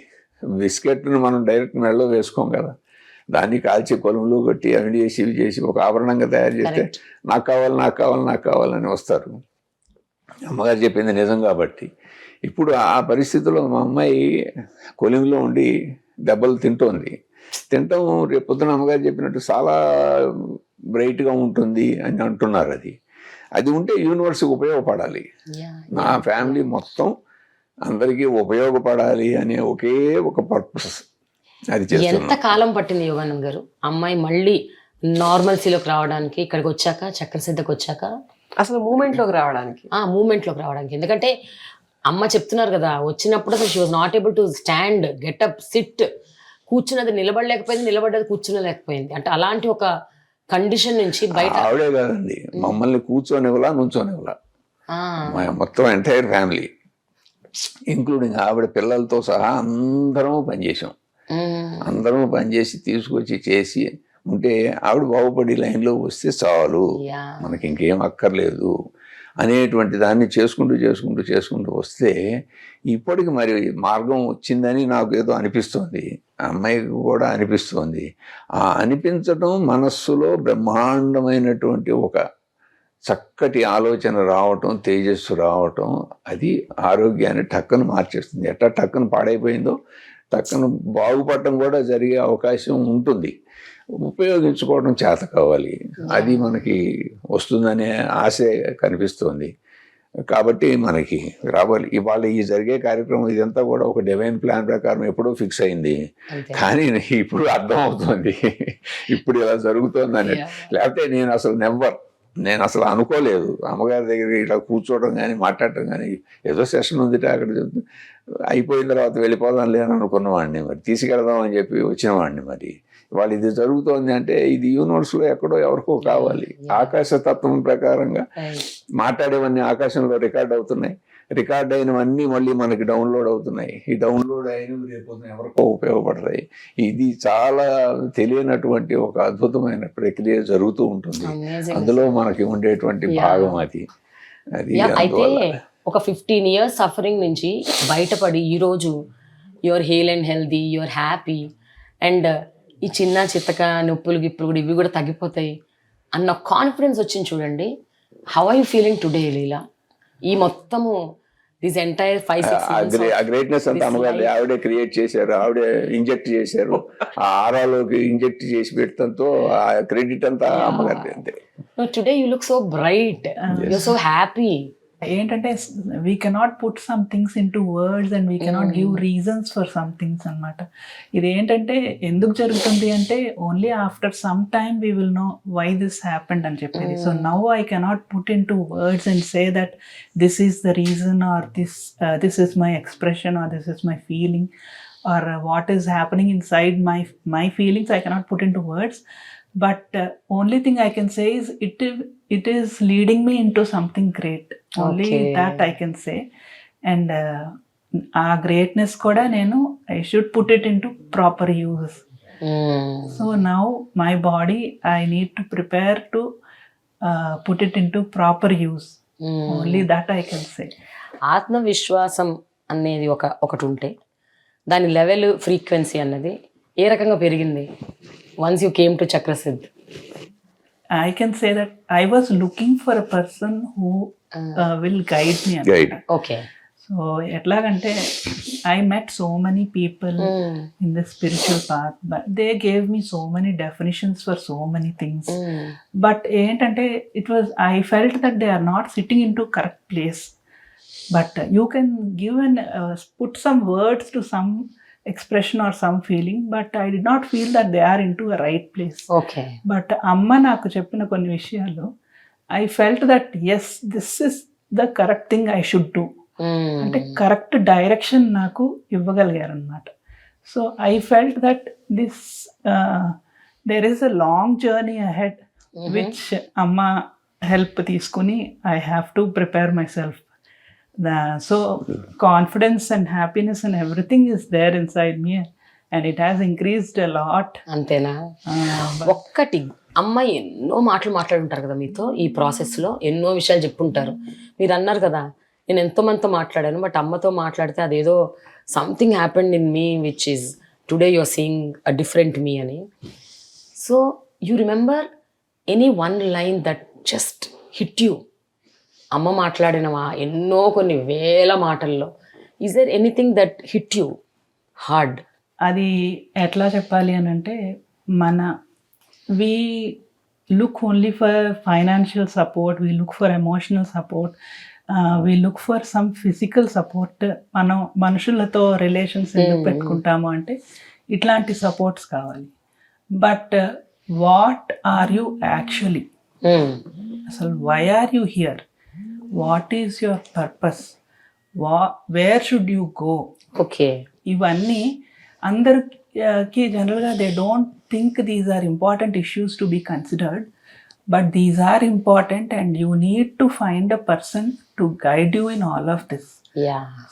Speaker 3: బిస్కెట్ను మనం డైరెక్ట్ మెడలో వేసుకోం కదా, దాన్ని కాల్చి కొలుములు కొట్టి అవి చేసి ఇవి చేసి ఒక ఆభరణంగా తయారు చేస్తే నాకు కావాలి నాకు కావాలి నాకు కావాలని వస్తారు. అమ్మగారు చెప్పింది నిజం. కాబట్టి ఇప్పుడు ఆ పరిస్థితిలో మా అమ్మాయి కొలిమిలో ఉండి దెబ్బలు తింటాం. రేపు పొద్దున అమ్మగారు చెప్పినట్టు చాలా బ్రైట్గా ఉంటుంది అని అంటున్నారు. అది ఉంటే యూనివర్స్కి ఉపయోగపడాలి, నా ఫ్యామిలీ మొత్తం అందరికీ ఉపయోగపడాలి అనే ఒకే ఒక పర్పస్. అది
Speaker 1: ఎంత కాలం పట్టింది యోగానంద్ గారు అమ్మాయి మళ్ళీ నార్మల్సీలోకి రావడానికి, ఇక్కడికి వచ్చాక, చక్రసిద్ధకి వచ్చాక
Speaker 4: అసలు మూమెంట్లోకి రావడానికి? ఎందుకంటే అమ్మ చెప్తున్నారు కదా, వచ్చినప్పుడు అసలు she was not able to stand, getup, SIT. కూర్చున్నది నిలబడలేకపోయింది, నిలబడ్డది కూర్చునలేకపోయింది. అంటే అలాంటి ఒక కండిషన్ నుంచి బయట.
Speaker 3: ఆవిడే కాదండి, మమ్మల్ని కూర్చోనివ్వలా, నుంచోనివ్వలా, మొత్తం ఎంటైర్ ఫ్యామిలీ ఇంక్లూడింగ్ ఆవిడ పిల్లలతో సహా అందరము పనిచేసాం. అందరము పనిచేసి తీసుకొచ్చి చేసి ఉంటే ఆవిడ బాగుపడి లైన్లో వస్తే చాలు, మనకి ఇంకేం అక్కర్లేదు అనేటువంటి దాన్ని చేసుకుంటూ వస్తే ఇప్పటికి మరి మార్గం వచ్చిందని నాకు ఏదో అనిపిస్తుంది, అమ్మాయికి కూడా అనిపిస్తుంది. ఆ అనిపించడం మనస్సులో బ్రహ్మాండమైనటువంటి ఒక చక్కటి ఆలోచన రావటం, తేజస్సు రావటం, అది ఆరోగ్యాన్ని టక్కను మార్చేస్తుంది. ఎట్లా టక్కను పాడైపోయిందో టక్కను బాగుపడటం కూడా జరిగే అవకాశం ఉంటుంది. ఉపయోగించుకోవడం చేత కావాలి, అది మనకి వస్తుందనే ఆశ కనిపిస్తుంది. కాబట్టి మనకి రావాలి. ఇవాళ ఈ జరిగే కార్యక్రమం ఇదంతా కూడా ఒక డివైన్ ప్లాన్ ప్రకారం ఎప్పుడో ఫిక్స్ అయింది, కానీ ఇప్పుడు అర్థం అవుతుంది ఇప్పుడు ఇలా జరుగుతుందని. లేకపోతే నేను అసలు అనుకోలేదు అమ్మగారి దగ్గర ఇలా కూర్చోవడం కానీ మాట్లాడటం కానీ. ఏదో సెషన్ ఉంది అక్కడ అయిపోయిన తర్వాత వెళ్ళిపోదాం లేని అనుకున్నవాడిని, మరి తీసుకెళ్దాం అని చెప్పి వచ్చినవాడిని. మరి వాళ్ళు ఇది జరుగుతోంది అంటే ఇది యూనివర్స్లో ఎక్కడో ఎవరికో కావాలి. ఆకాశతత్వం ప్రకారంగా మాట్లాడేవన్నీ ఆకాశంలో రికార్డ్ అవుతున్నాయి, రికార్డ్ అయినవన్నీ మళ్ళీ మనకి డౌన్లోడ్ అవుతున్నాయి. ఈ డౌన్లోడ్ అయినవి రేపు ఎవరికో ఉపయోగపడతాయి. ఇది చాలా తెలియనటువంటి ఒక అద్భుతమైన ప్రక్రియ జరుగుతూ ఉంటుంది. అందులో మనకి ఉండేటువంటి భాగం అది.
Speaker 1: అయితే ఒక 15 years సఫరింగ్ నుంచి బయటపడి ఈరోజు your heal and healthy, your happy, and ఈ చిన్న చిత్తక నొప్పులు గిప్పులు కూడా ఇవి కూడా తగ్గిపోతాయి అన్న కాన్ఫిడెన్స్ వచ్చింది చూడండి. How are you feeling today Leela? ఈ మొత్తము దిస్ ఎంటైర్ 5-6 months
Speaker 3: ఆ గ్రేట్నెస్ అంతా అమ్మగారు ఆవిడే క్రియేట్ చేశారు, ఆవిడే ఇంజెక్ట్ చేశారు. ఆ ఆరాలోకి ఇంజెక్ట్ చేసి పెట్టడంతో ఆ క్రెడిట్ అంతా అమ్మగారి అంతే.
Speaker 1: Today you look so bright, you so happy.
Speaker 2: ఏంటంటే we cannot put some things into words and we cannot give reasons for some things అనమాట. ఇది ఏంటంటే ఎందుకు జరుగుతుంది అంటే only after some time we will know why this happened అని చెప్పేది. So now I cannot put into words and say that this is the reason or this is my expression or this is my feeling or what is happening inside my feelings. I cannot put into words, but only thing I can say is it is leading me into something great. Only that I can say. And ఆ greatness kuda nenu I should put it into proper use. So now my body I need to prepare to put it into proper use. Only that I can say.
Speaker 1: ఆత్మవిశ్వాసం అనేది ఒకటి ఉంటే దాని level frequency అన్నది ఏ రకంగా పెరిగింది once you came to Chakrasiddh?
Speaker 2: I can say that I was looking for a person who will guide me.
Speaker 3: Guide.
Speaker 1: Okay.
Speaker 2: So etlagante I met so many people in the spiritual path, but they gave me so many definitions for so many things. But ఏంటంటే I felt that they are not sitting into correct place. But you can give and put some words to some expression or some feeling, but I did not feel that they are into a right place.
Speaker 1: Okay.
Speaker 2: But amma naaku cheppina konni vishayallo I felt that yes, this is the correct thing I should do. Ante correct direction naaku ivvagalagaru annamata. So I felt that this there is a long journey ahead, which amma help teeskuni I have to prepare myself. So confidence and happiness and everything is there inside me, and it has increased a lot.
Speaker 1: అంతేనా? ఒక్కటి అమ్మాయి ఎన్నో మాట్లాడుంటారు కదా మీతో, ఈ ప్రాసెస్లో ఎన్నో విషయాలు చెప్పుంటారు. మీరు అన్నారు కదా నేను ఎంతో మందితో మాట్లాడాను, బట్ అమ్మతో మాట్లాడితే అదేదో something happened in me which is today you are seeing a different me అని. So you remember any one line that just hit you? అమ్మ మాట్లాడినవా ఎన్నో కొన్ని వేల మాటల్లో, is there anything that hit you hard?
Speaker 2: అది ఎట్లా చెప్పాలి అని అంటే we look only for financial support, we look for emotional support, we look for some physical support. మనం మనుషులతో రిలేషన్స్ ఎందుకు పెట్టుకుంటాము అంటే ఇట్లాంటి సపోర్ట్స్ కావాలి. But what are you actually, అసలు why are you here, what is your purpose, where should you go?
Speaker 1: Okay.
Speaker 2: ఇవన్నీ అందరికి జనరల్గా they don't think these are important issues to be considered, but these are important and you need to find a person to guide you in all of this.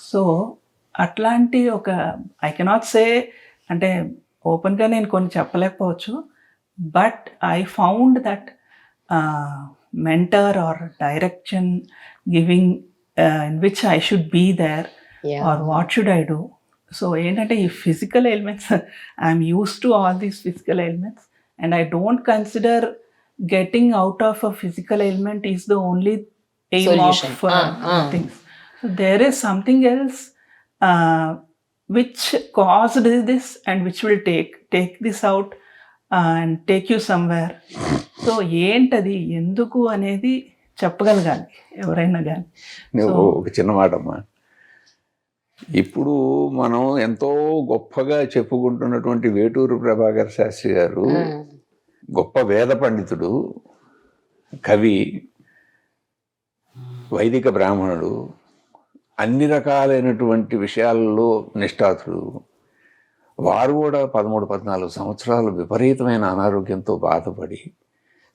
Speaker 2: So అట్లాంటి ఒక I cannot say అంటే ఓపెన్గా నేను కొన్ని చెప్పలేకపోవచ్చు, but I found that mentor or direction giving in which I should be there, or what should I do. So ఏంటంటే ఈ physical ailments, I'm used to all these physical ailments and I don't consider getting out of a physical ailment is the only aim
Speaker 1: solution
Speaker 2: of things. So there is something else which caused this and which will take this out and take you somewhere. So ఏంటది ఎందుకు అనేది చెప్పగలగాలి ఎవరైనా కానీ.
Speaker 3: నువ్వు ఒక చిన్న మాటమ్మా, ఇప్పుడు మనం ఎంతో గొప్పగా చెప్పుకుంటున్నటువంటి వేటూరు ప్రభాకర్ శాస్త్రి గారు గొప్ప వేద పండితుడు, కవి, వైదిక బ్రాహ్మణుడు, అన్ని రకాలైనటువంటి విషయాల్లో నిష్ఠాతుడు. వారు కూడా 13-14 సంవత్సరాలు విపరీతమైన అనారోగ్యంతో బాధపడి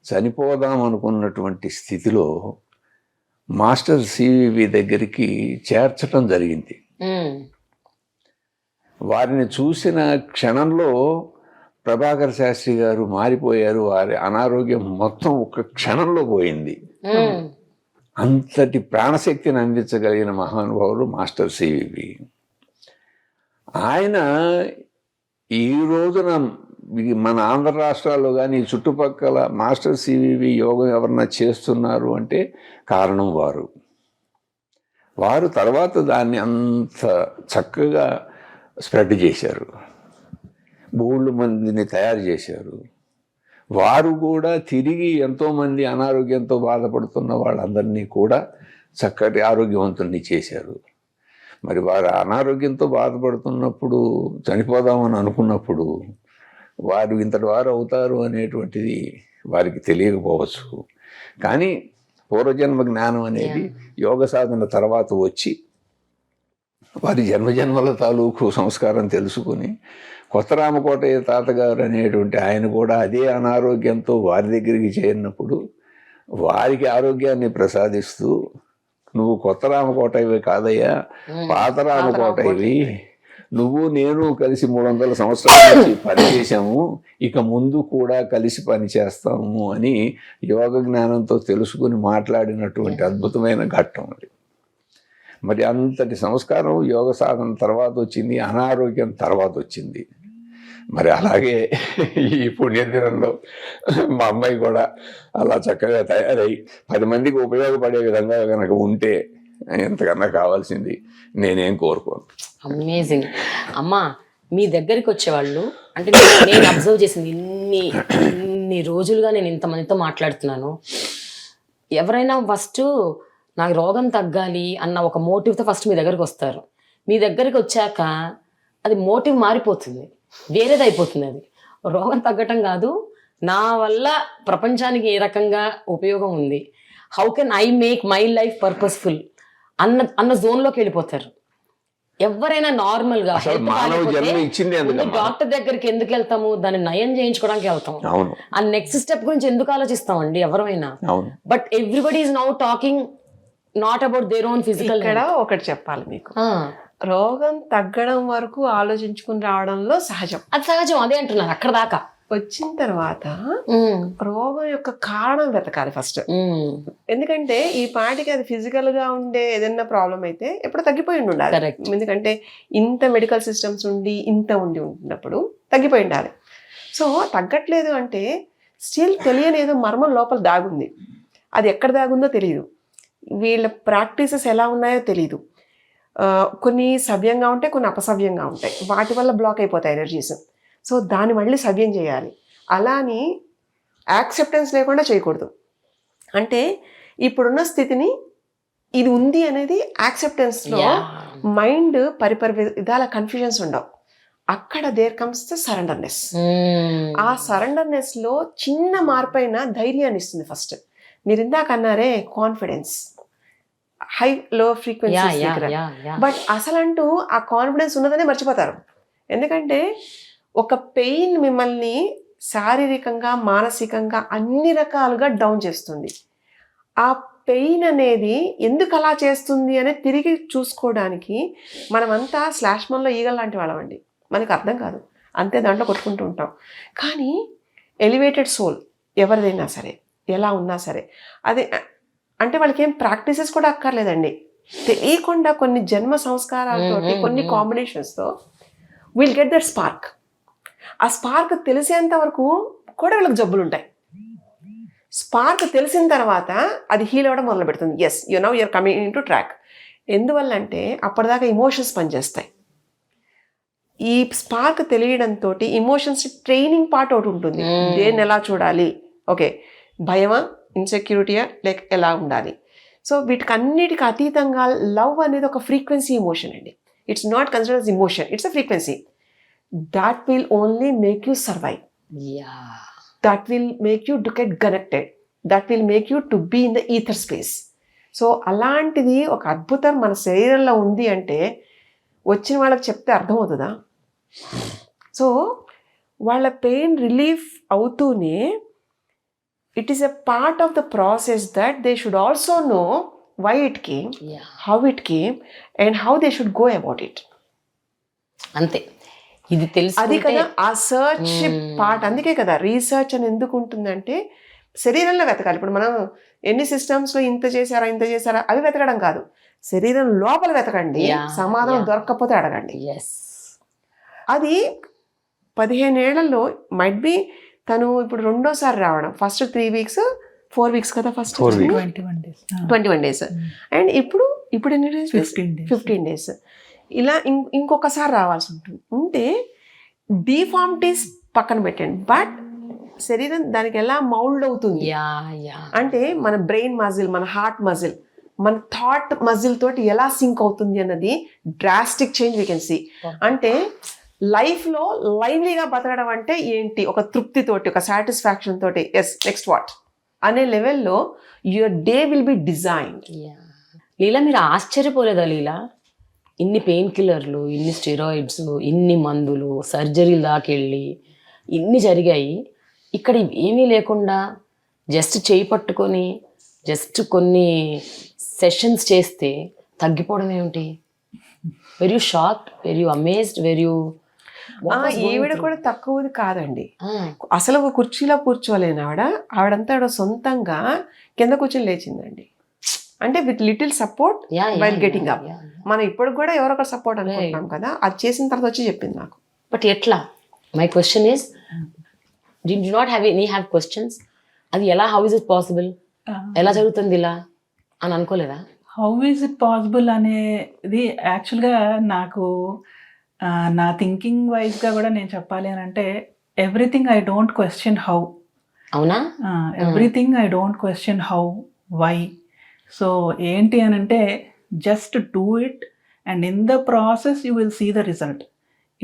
Speaker 3: చనిపోదాం అనుకున్నటువంటి స్థితిలో మాస్టర్ సివివి దగ్గరికి చేర్చటం జరిగింది. వారిని చూసిన క్షణంలో ప్రభాకర్ శాస్త్రి గారు మారిపోయారు. వారి అనారోగ్యం మొత్తం ఒక క్షణంలో పోయింది. అంతటి ప్రాణశక్తిని అందించగలిగిన మహానుభావులు మాస్టర్ సివివి. ఆయన ఈ రోజున మన ఆంధ్ర రాష్ట్రాల్లో కానీ చుట్టుపక్కల మాస్టర్ సివివి యోగం ఎవరన్నా చేస్తున్నారు అంటే కారణం వారు తర్వాత దాన్ని అంత చక్కగా స్ప్రెడ్ చేశారు, బోల్డ్ మందిని తయారు చేశారు. వారు కూడా తిరిగి ఎంతోమంది అనారోగ్యంతో బాధపడుతున్న వాళ్ళందరినీ కూడా చక్కటి ఆరోగ్యవంతుల్ని చేశారు. మరి వారు అనారోగ్యంతో బాధపడుతున్నప్పుడు, చనిపోదామని అనుకున్నప్పుడు వారు ఇంతటి వారు అవుతారు అనేటువంటిది వారికి తెలియకపోవచ్చు. కానీ పూర్వజన్మ జ్ఞానం అనేది యోగ సాధన తర్వాత వచ్చి వారి జన్మజన్మల తాలూకు సంస్కారం తెలుసుకుని కొత్త రామకోటయ్య తాతగారు అనేటువంటి ఆయన కూడా అదే అనారోగ్యంతో వారి దగ్గరికి చేరినప్పుడు వారికి ఆరోగ్యాన్ని ప్రసాదిస్తూ, నువ్వు కొత్త రామకోటయ్యవి కాదయ్యా, పాత రామకోటయ్యవి, నువ్వు నేను కలిసి 300 సంవత్సరాల నుంచి పనిచేసాము, ఇక ముందు కూడా కలిసి పనిచేస్తాము అని యోగ జ్ఞానంతో తెలుసుకుని మాట్లాడినటువంటి అద్భుతమైన ఘట్టం అది. మరి అంతటి సంస్కారం యోగ సాధన తర్వాత వచ్చింది, అనారోగ్యం తర్వాత వచ్చింది. మరి అలాగే ఈ పుణ్యదినంలో మా అమ్మాయి కూడా అలా చక్కగా తయారై 10 మందికి ఉపయోగపడే విధంగా కనుక ఉంటే ఎంతకన్నా కావాల్సింది నేనేం కోరుకోను.
Speaker 1: అమేజింగ్. అమ్మా, మీ దగ్గరికి వచ్చేవాళ్ళు అంటే నేను అబ్జర్వ్ చేసింది, ఇన్ని రోజులుగా నేను ఇంతమందితో మాట్లాడుతున్నాను, ఎవరైనా ఫస్ట్ నాకు రోగం తగ్గాలి అన్న ఒక మోటివ్తో ఫస్ట్ మీ దగ్గరికి వస్తారు. మీ దగ్గరికి వచ్చాక అది మోటివ్ మారిపోతుంది, వేరేది అయిపోతుంది. అది రోగం తగ్గటం కాదు, నా వల్ల ప్రపంచానికి ఏ రకంగా ఉపయోగం ఉంది, how can I make my life purposeful అన్న జోన్లోకి వెళ్ళిపోతారు. ఎవరైనా నార్మల్ గా డాక్టర్ దగ్గరికి ఎందుకు వెళ్తాము, దాన్ని నయం చేయించుకోవడానికి వెళ్తాం. ఆ నెక్స్ట్ స్టెప్ గురించి ఎందుకు ఆలోచిస్తామండి ఎవరైనా? But everybody is now talking not about their own physical.
Speaker 4: ఇక్కడ ఒకటి చెప్పాలి మీకు, రోగం తగ్గడం వరకు ఆలోచించుకుని రావడంలో సహజం,
Speaker 1: అది సహజం. అదే అంటున్నారు. అక్కడ దాకా
Speaker 4: వచ్చిన తర్వాత రోగం యొక్క కారణం వెతకాలి ఫస్ట్. ఎందుకంటే ఈ పాటికి అది ఫిజికల్ గా ఉండే ఏదైనా ప్రాబ్లం అయితే ఎప్పుడు తగ్గిపోయి ఉండాలి. ఎందుకంటే ఇంత మెడికల్ సిస్టమ్స్ ఉండి ఉండినప్పుడు తగ్గిపోయి ఉండాలి. సో తగ్గట్లేదు అంటే స్టిల్ తెలియని ఏదో మర్మం లోపల దాగుంది. అది ఎక్కడ దాగుందో తెలియదు, వీళ్ళ ప్రాక్టీసెస్ ఎలా ఉన్నాయో తెలియదు. కొన్ని సవ్యంగా ఉంటాయి, కొన్ని అపసవ్యంగా ఉంటాయి. వాటి వల్ల బ్లాక్ అయిపోతాయి ఎనర్జీస్. సో దాన్ని మళ్ళీ సవ్యం చేయాలి. అలాని యాక్సెప్టెన్స్ లేకుండా చేయకూడదు. అంటే ఇప్పుడున్న స్థితిని ఇది ఉంది అనేది యాక్సెప్టెన్స్లో మైండ్ విధాల కన్ఫ్యూజన్స్ ఉండవు. అక్కడ దేర్ కమ్స్ ద సరెండర్నెస్. ఆ సరెండర్నెస్లో చిన్న మార్పు అయినా ధైర్యాన్ని ఇస్తుంది. ఫస్ట్ మీరు ఇందాక అన్నారే కాన్ఫిడెన్స్, హై లో ఫ్రీక్వెన్సీ. బట్ అసలంటూ ఆ కాన్ఫిడెన్స్ ఉన్నదనే మర్చిపోతారు. ఎందుకంటే ఒక పెయిన్ మిమ్మల్ని శారీరకంగా, మానసికంగా అన్ని రకాలుగా డౌన్ చేస్తుంది. ఆ పెయిన్ అనేది ఎందుకు అలా చేస్తుంది అని తిరిగి చూసుకోవడానికి మనమంతా స్లాష్ మన్లో ఈగల్ లాంటి వాళ్ళమండి. మనకు అర్థం కాదు, అంతే దాంట్లో కొట్టుకుంటూ ఉంటాం. కానీ ఎలివేటెడ్ సోల్ ఎవరిదైనా సరే, ఎలా ఉన్నా సరే, అది అంటే వాళ్ళకి ఏం ప్రాక్టీసెస్ కూడా అక్కర్లేదండి. తెలియకుండా కొన్ని జన్మ సంస్కారాలతో, కొన్ని కాంబినేషన్స్తో విల్ గెట్ దట్ స్పార్క్. ఆ స్పార్క్ తెలిసేంత వరకు కూడా వీళ్ళకి జబ్బులు ఉంటాయి. స్పార్క్ తెలిసిన తర్వాత అది హీల్ అవ్వడం మొదలు పెడుతుంది. Yes, you're coming in to track. ఎందువల్ల అంటే అప్పటిదాకా ఇమోషన్స్ పనిచేస్తాయి. ఈ స్పార్క్ తెలియడంతో ఇమోషన్స్ ట్రైనింగ్ పార్ట్ ఒకటి ఉంటుంది. దేన్ని ఎలా చూడాలి, ఓకే భయమా, ఇన్సెక్యూరిటీయా, లైక్ ఎలా ఉండాలి. సో వీటికి అన్నిటికీ అతీతంగా లవ్ అనేది ఒక ఫ్రీక్వెన్సీ ఇమోషన్ అండి. It's not considered as emotion, it's a frequency. That will only make you survive.
Speaker 1: Yeah.
Speaker 4: That will make you to get connected. That will make you to be in the ether space. So అలాంటిది ఒక అద్భుతం మన శరీరంలో ఉంది అంటే వచ్చిన వాళ్ళకి చెప్తే అర్థమవుతుందా? సో వాళ్ళ పెయిన్ రిలీఫ్ అవుతూనే it is a part of the process that they should also know why it came, how it came, and how they should go about it.
Speaker 1: అంతే, ఇది తెలుసు.
Speaker 4: అది కదా ఆ సర్చ్ పార్ట్. అందుకే కదా రీసెర్చ్ అని ఎందుకు ఉంటుందంటే శరీరంలో వెతకాలి. ఇప్పుడు మనం ఎన్ని సిస్టమ్స్లో ఇంత చేశారా అవి వెతకడం కాదు, శరీరం లోపల వెతకండి. సమాధానం దొరకకపోతే అడగండి. అది 15 ఏళ్లలో మైట్ బి తను ఇప్పుడు రెండోసారి రావడం. ఫస్ట్ 3 weeks, 4 weeks కదా, ఫస్ట్ 21 days, అండ్ ఇప్పుడు ఎన్ని డేస్, 15 days. ఇలా ఇంకొకసారి రావాల్సి ఉంటే డిఫార్మిటీస్ పక్కన పెట్టండి. బట్ శరీరం దానికి ఎలా మౌల్డ్ అవుతుంది అంటే మన బ్రెయిన్ మజిల్, మన హార్ట్ మజిల్ మన థాట్ మజిల్ తోటి ఎలా సింక్ అవుతుంది అన్నది drastic change we can see. అంటే లైఫ్లో లైవ్లీగా బతకడం అంటే ఏంటి, ఒక తృప్తితోటి, ఒక సాటిస్ఫాక్షన్ తోటి, ఎస్ నెక్స్ట్ వాట్ అనే లెవెల్లో your day will be designed.
Speaker 1: Leela, మీరు ఆశ్చర్యపోలేదా లీలా? ఇన్ని పెయిన్ కిల్లర్లు, ఇన్ని స్టెరాయిడ్స్, ఇన్ని మందులు, సర్జరీలు దాకెళ్ళి ఇన్ని జరిగాయి, ఇక్కడ ఏమీ లేకుండా జస్ట్ చేయి పట్టుకొని జస్ట్ కొన్ని సెషన్స్ చేస్తే తగ్గిపోవడం ఏమిటి? Where you shocked, where you amazed, where you?
Speaker 4: ఈవిడ కూడా తక్కువది కాదండి. అసలు ఒక కుర్చీలో కూర్చోలేని ఆవిడంతా సొంతంగా కింద కూర్చొని లేచిందండి. అంటే with little support while getting up. మనం ఇప్పుడు కూడా ఎవరొకరు సపోర్ట్ అనుకుంటున్నాం కదా, అది చేసిన తర్వాత వచ్చి చెప్పింది నాకు.
Speaker 1: బట్ ఎట్లా? My question is, did not have any have questions, అది ఎలా, హౌ ఇస్ ఇట్ పాసిబుల్, ఎలా జరుగుతుంది ఇలా అని అనుకోలేదా?
Speaker 2: హౌ ఈజ్ ఇట్ పాసిబుల్ అనేది యాక్చువల్గా నాకు నా థింకింగ్ వైజ్గా కూడా నేను చెప్పాలి అని అంటే, everything I don't question how.
Speaker 1: అవునా?
Speaker 2: Everything I don't question how, why. So ఏంటి అని అంటే, just do it and in the process you will see the result.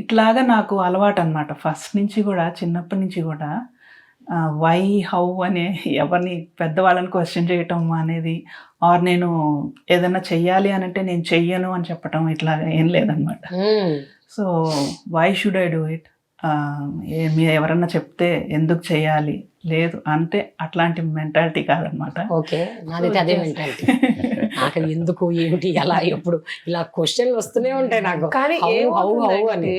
Speaker 2: ఇట్లాగా నాకు అలవాటు అనమాట ఫస్ట్ నుంచి కూడా, చిన్నప్పటి నుంచి కూడా. వై, హౌ అనే ఎవరిని పెద్దవాళ్ళని క్వశ్చన్ చేయటం అనేది, ఆర్ నేను ఏదైనా చెయ్యాలి అని అంటే నేను చెయ్యను అని చెప్పటం, ఇట్లా ఏం లేదనమాట. So why should I do it, మీరు ఎవరన్నా చెప్తే ఎందుకు చేయాలి, లేదు అంటే అట్లాంటి మెంటాలిటీ కాదనమాట.
Speaker 1: ఓకే, నాదైతే అదే మెంటాలిటీ. నాకు ఎందుకు, ఏమిటి, ఎలా, ఎప్పుడు ఇలా క్వశ్చన్లు వస్తూనే ఉంటాయి నాకు.
Speaker 4: కానీ
Speaker 1: హౌ అని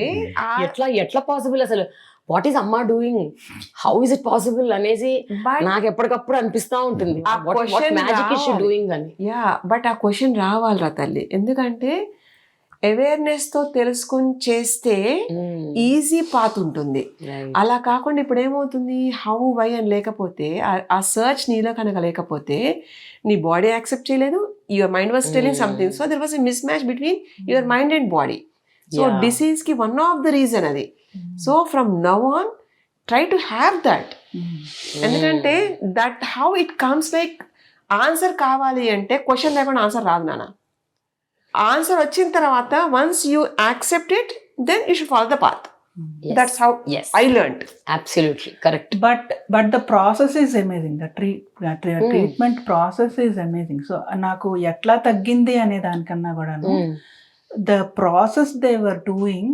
Speaker 1: ఎట్లా పాసిబుల్ అసలు, వాట్ ఈస్ అమ్మా doing, how is it possible అనేసి నాకు ఎప్పటికప్పుడు అనిపిస్తా ఉంటుంది. మ్యాజిక్ ఇస్ షీ డూయింగ్ అని.
Speaker 4: యా, బట్ ఆ క్వశ్చన్ రావాలిరా తల్లి. ఎందుకంటే అవేర్నెస్ తో తెలుసుకొని చేస్తే ఈజీ పాత్ ఉంటుంది. అలా కాకుండా ఇప్పుడు ఏమవుతుంది, హౌ, వై అని లేకపోతే, ఆ సర్చ్ నీలో కనుక లేకపోతే నీ బాడీ యాక్సెప్ట్ చేయలేదు, your mind was telling something. So there was a mismatch between your mind and body. So disease కి వన్ ఆఫ్ ద రీజన్ అది. So from now on try to have that. ఎందుకంటే that how it comes like, answer కావాలి అంటే question లేకుండా answer రాదు నాన్న. Answer వచ్చిన తర్వాత once you accept it, then you should follow the path. That's how I learned.
Speaker 1: Absolutely correct.
Speaker 2: But the process is amazing. The treatment process is amazing. So నాకు ఎట్లా తగ్గింది అనే దానికన్నా కూడాను, the process they were doing,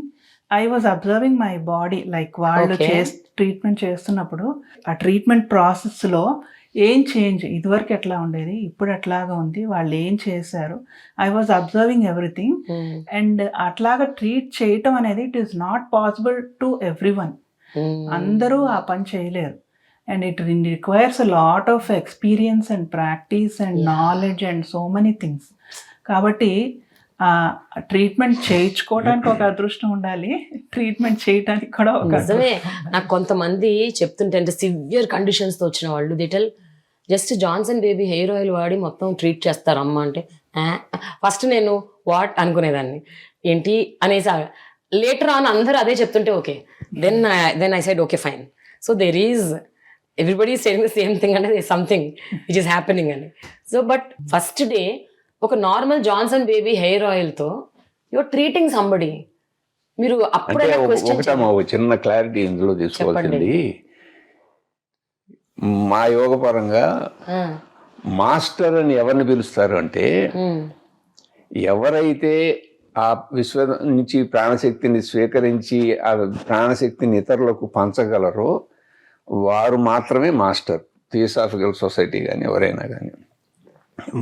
Speaker 2: I was observing my body. Like వాళ్ళు treatment చేస్తున్నప్పుడు ఆ treatment ప్రాసెస్లో ఏం చేంజ్, ఇదివరకు ఎట్లా ఉండేది, ఇప్పుడు ఎట్లాగా ఉంది, వాళ్ళు ఏం చేశారు, I was observing everything. And అట్లాగా ట్రీట్ చేయటం అనేది it is not possible to every one. అందరూ ఆ పని చేయలేరు. And it requires a lot of experience and practice and knowledge and so many things. కాబట్టి ట్రీట్మెంట్ చేయించుకోవడానికి ఒక అదృష్టం ఉండాలి, ట్రీట్మెంట్ చేయడానికి కూడా ఒక.
Speaker 1: నిజమే. నాకు కొంతమంది చెప్తుంటే, అంటే సివియర్ కండిషన్స్తో వచ్చిన వాళ్ళు, దిటల్ just Johnson baby hair oil వాడి మొత్తం ట్రీట్ చేస్తారు అమ్మ అంటే, ఫస్ట్ నేను వాట్ అనుకునేదాన్ని, ఏంటి అనేసి. లేటర్ ఆన్ అందరూ అదే చెప్తుంటే okay, then I said okay fine. So there is everybody is saying the same thing, అంటే there something which is happening అని. సో బట్ ఫస్ట్ డే ఒక normal Johnson baby hair oil తో your treating somebody. మీరు అప్పుడే
Speaker 3: చిన్న clarity ఇందులో తీసుకోవాల్సింది, మా యోగ పరంగా మాస్టర్ అని ఎవరిని పిలుస్తారు అంటే, ఎవరైతే ఆ విశ్వ నుంచి ప్రాణశక్తిని స్వీకరించి ఆ ప్రాణశక్తిని ఇతరులకు పంచగలరో వారు మాత్రమే మాస్టర్. థియోసాఫికల్ సొసైటీ కానీ ఎవరైనా కానీ.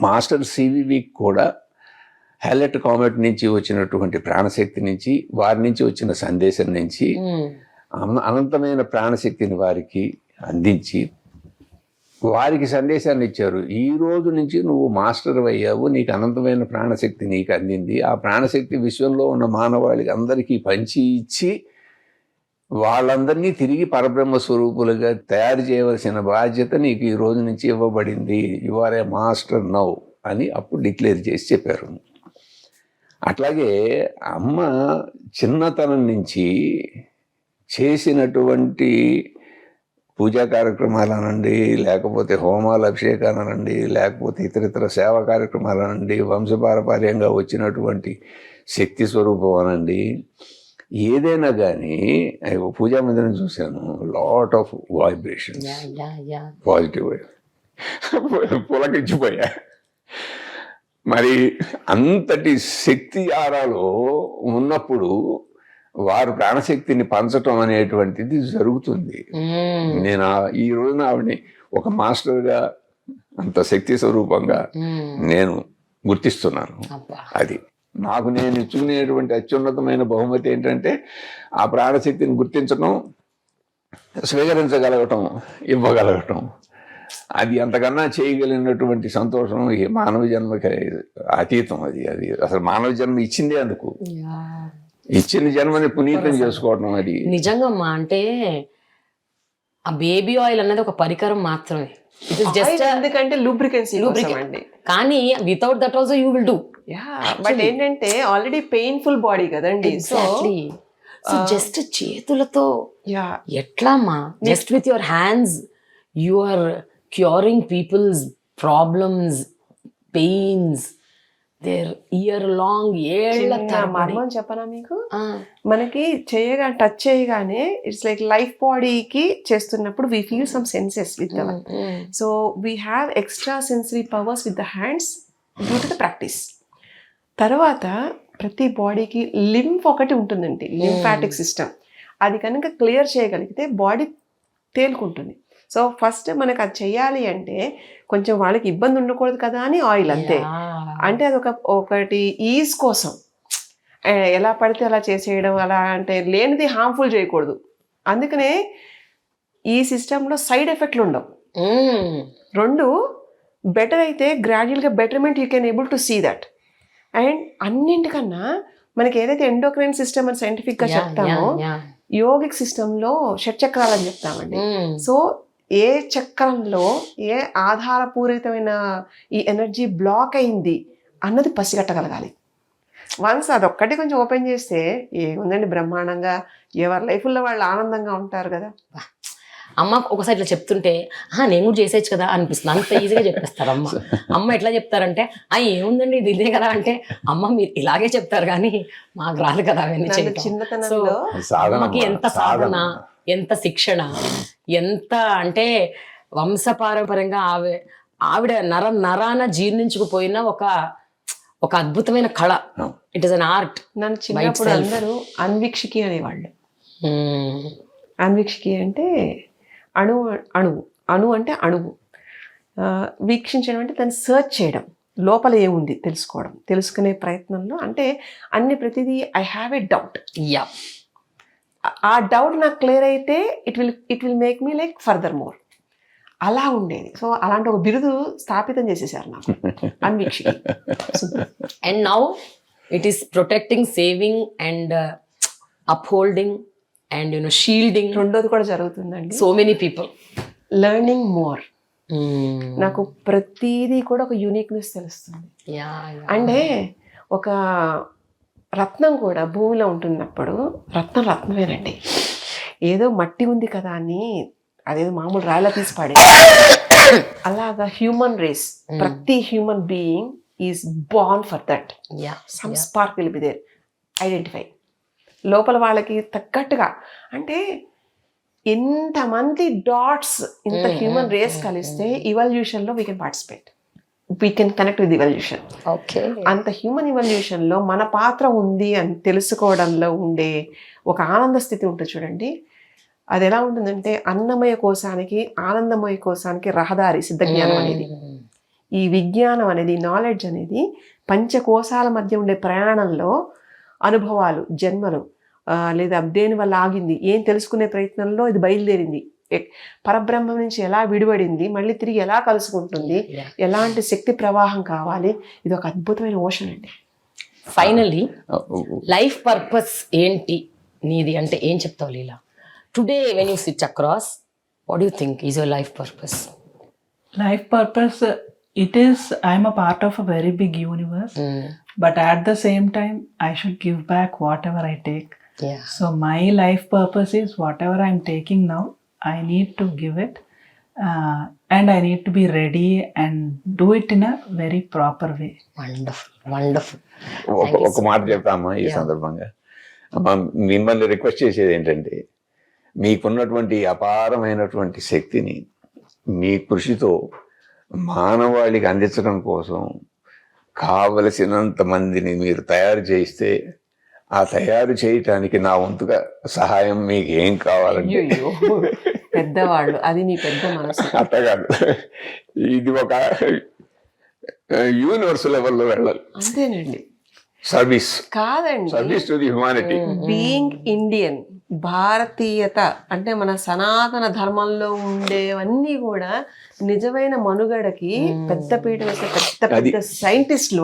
Speaker 3: మాస్టర్ సివివి కూడా హ్యాలెట్ కామెట్ నుంచి వచ్చినటువంటి ప్రాణశక్తి నుంచి, వారి నుంచి వచ్చిన సందేశం నుంచి అనంతమైన ప్రాణశక్తిని వారికి అందించి వారికి సందేశాన్ని ఇచ్చారు. ఈ రోజు నుంచి నువ్వు మాస్టర్ అయ్యావు, నీకు అనంతమైన ప్రాణశక్తి నీకు అందింది. ఆ ప్రాణశక్తి విశ్వంలో ఉన్న మానవాళికి అందరికీ పంచి ఇచ్చి వాళ్ళందరినీ తిరిగి పరబ్రహ్మ స్వరూపులుగా తయారు చేయవలసిన బాధ్యత నీకు ఈ రోజు నుంచి ఇవ్వబడింది. You are a master now అని అప్పుడు డిక్లేర్ చేసి చెప్పారు. అట్లాగే అమ్మ చిన్నతనం నుంచి చేసినటువంటి పూజా కార్యక్రమాలు అనండి, లేకపోతే హోమాలు అభిషేకాలు అనండి, లేకపోతే ఇతరితర సేవా కార్యక్రమాలు అనండి, వంశపారపర్యంగా వచ్చినటువంటి శక్తి స్వరూపం అనండి, ఏదైనా కానీ పూజా మందిరం చూశాను, లాట్ ఆఫ్ వైబ్రేషన్స్, పాజిటివ్ పులకించిపోయా. మరి అంతటి శక్తి ఆరాలో ఉన్నప్పుడు వారు ప్రాణశక్తిని పంచటం అనేటువంటిది జరుగుతుంది. నేను ఈ రోజున ఆవిడని ఒక మాస్టర్గా, అంత శక్తి స్వరూపంగా నేను గుర్తిస్తున్నాను. అది నాకు నేను ఇచ్చుకునేటువంటి అత్యున్నతమైన బహుమతి ఏంటంటే ఆ ప్రాణశక్తిని గుర్తించడం, స్వీకరించగలగటం, ఇవ్వగలగటం. అది అంతకన్నా చేయగలిగినటువంటి సంతోషం ఈ మానవ జన్మకి అతీతం. అది అది అసలు మానవ జన్మ ఇచ్చిందే అందుకు, ఇచ్చిన జన్మని పునీతం చేసుకోవడం. అది
Speaker 1: నిజంగా అంటే ఆ బేబీ ఆయిల్ అన్నది ఒక పరికరం మాత్రమే. ఇట్ ఇస్ జస్ట్
Speaker 4: ఎందుకంటే లూబ్రికెన్సీ అండి.
Speaker 1: కానీ without that also you will do.
Speaker 4: But ఏంటంటే ఆల్రెడీ పెయిన్ఫుల్ బాడీ కదండి. సో
Speaker 1: జస్ట్ చేతులతో ఎట్లామా, just with your hands you are curing people's problems, pains, their year long ఏళ్ళ
Speaker 4: మర్మం చెప్పనా మీకు? మనకి టచ్ చేయగానే ఇట్స్ లైక్ లైఫ్ బాడీకి చేస్తున్నప్పుడు we feel some senses with our. So we have extra sensory powers with the hands due to the practice. తర్వాత ప్రతి బాడీకి లింఫ్ ఒకటి ఉంటుందండి, లింఫాటిక్ సిస్టమ్. అది కనుక క్లియర్ చేయగలిగితే బాడీ తేలుకుంటుంది. సో ఫస్ట్ మనకు అది చెయ్యాలి అంటే కొంచెం వాళ్ళకి ఇబ్బంది ఉండకూడదు కదా అని ఆయిల్, అంతే. అంటే అది ఒకటి ఈజ్ కోసం ఎలా పడితే అలా చేసేయడం, అలా అంటే లేనిది హార్మ్ఫుల్ చేయకూడదు. అందుకనే ఈ సిస్టంలో సైడ్ ఎఫెక్ట్లు ఉండవు. రెండు బెటర్ అయితే గ్రాడ్యువల్గా betterment you can able to see that. And అన్నింటికన్నా మనకి ఏదైతే ఎండోక్రైన్ సిస్టమ్ అని సైంటిఫిక్గా చెప్తామో, యోగిక్ సిస్టంలో షట్చక్రాలు అని చెప్తామండి. సో ఏ చక్రంలో ఏ ఆధారపూరితమైన ఈ ఎనర్జీ బ్లాక్ అయింది అన్నది పసిగట్టగలగాలి. వన్స్ అదొక్కటి కొంచెం ఓపెన్ చేస్తే ఏముందండి, బ్రహ్మాండంగా ఎవరి లైఫ్లో వాళ్ళు ఆనందంగా ఉంటారు కదా.
Speaker 1: అమ్మ ఒకసారి ఇట్లా చెప్తుంటే నేను కూడా చేసేయచ్చు కదా అనిపిస్తుంది. అంత ఈజీగా చెప్పేస్తారు అమ్మ. అమ్మ ఎట్లా చెప్తారంటే ఏముందండి ఇది ఇదే కదా అంటే, అమ్మ మీరు ఇలాగే చెప్తారు కానీ మాకు రాదు కదా అవన్నీ చేయడం.
Speaker 4: చిన్నతనంలో
Speaker 1: అమ్మకి ఎంత సాధన, ఎంత శిక్షణ, ఎంత అంటే వంశపారంపర్యంగా ఆవిడ నరాన జీర్ణించుకుపోయిన ఒక అద్భుతమైన కళ. It is an art.
Speaker 4: నన్ను చిన్నప్పుడు అందరూ అన్వీక్షికి అనేవాళ్ళు. అన్వీక్షికి అంటే అణువు అంటే అణువు. వీక్షించడం అంటే దాన్ని సర్చ్ చేయడం, లోపల ఏముంది తెలుసుకోవడం, తెలుసుకునే ప్రయత్నంలో. అంటే ప్రతిదీ ఐ హ్యావ్ ఏ డౌట్. ఆ డౌట్ నాకు క్లియర్ అయితే it will make me like further more. అలా ఉండేది. సో అలాంటి ఒక బిరుదు స్థాపితం చేసేసారు నాకు, Anvikshiki.
Speaker 1: And now it is protecting, saving and upholding and shielding.
Speaker 4: రెండోది కూడా జరుగుతుందండి.
Speaker 1: So many people
Speaker 4: learning more. నాకు ప్రతిదీ కూడా ఒక యూనిక్నెస్ తెలుస్తుంది. అంటే ఒక రత్నం కూడా భూమిలో ఉంటున్నప్పుడు రత్నమేనండి. ఏదో మట్టి ఉంది కదా అని అదేదో మామూలు రాయిలా తీసి పాడే అలాగా హ్యూమన్ రేస్, ప్రతి human being is born for that. Some spark will be there. Identify లోపల వాళ్ళకి తగ్గట్టుగా. అంటే ఎంతమంది డాట్స్ ఇంత హ్యూమన్ రేస్ కలిస్తే ఇవల్యూషన్లో we can participate, we can connect with evolution. అంత హ్యూమన్ ఇవల్యూషన్లో మన పాత్ర ఉంది అని తెలుసుకోవడంలో ఉండే ఒక ఆనంద స్థితి ఉంటుంది చూడండి. అది ఎలా ఉంటుందంటే అన్నమయ కోశానికి ఆనందమయ కోశానికి రహదారి సిద్ధజ్ఞానం అనేది. ఈ విజ్ఞానం అనేది, నాలెడ్జ్ అనేది పంచకోశాల మధ్య ఉండే ప్రయాణంలో అనుభవాలు, జన్మలు, లేదా దేని వల్ల ఆగింది, ఏం తెలుసుకునే ప్రయత్నంలో ఇది బయలుదేరింది, పరబ్రహ్మం నుంచి ఎలా విడిపడింది, మళ్ళీ తిరిగి ఎలా కలుసుకుంటుంది, ఎలాంటి శక్తి ప్రవాహం కావాలి. ఇది ఒక అద్భుతమైన ఓషన్ అండి.
Speaker 1: ఫైనల్లీ లైఫ్ పర్పస్ ఏంటి నీది అంటే ఏం చెప్తావు Leela? Today when you sit across, what do you think is your life purpose?
Speaker 2: Life purpose, it is, I'm a part of a very big universe, but at the same time I should give back whatever I take. So my life purpose is whatever I'm taking now, I need to give it, and I need to be ready and do it in a very proper way.
Speaker 1: Wonderful
Speaker 3: ఒక మాట చెప్తామా ఈ సందర్భంగా. అమ్మా, మిమ్మల్ని request చేసేది ఏంటంటే, మీకున్నటువంటి అపారమైనటువంటి శక్తిని మీ కృషితో మానవాళికి అందించడం కోసం కావలసినంత మందిని మీరు తయారు చేయిస్తే, ఆ తయారు చేయటానికి నా వంతుగా సహాయం మీకు ఏం కావాలంటే,
Speaker 4: పెద్దవాళ్ళు, అది మీ పెద్ద మనసు.
Speaker 3: అట్ట కాదు, ఇది ఒక యూనివర్స్ లెవెల్లో వెళ్ళాలి.
Speaker 4: అంతేనండి.
Speaker 3: సర్వీస్
Speaker 4: కాదండి,
Speaker 3: service to the humanity.
Speaker 4: Being Indian, భారతీయత అంటే మన సనాతన ధర్మంలో ఉండేవన్నీ కూడా నిజమైన మనుగడకి పెద్ద పీట వేసే పెద్ద పెద్ద సైంటిస్టులు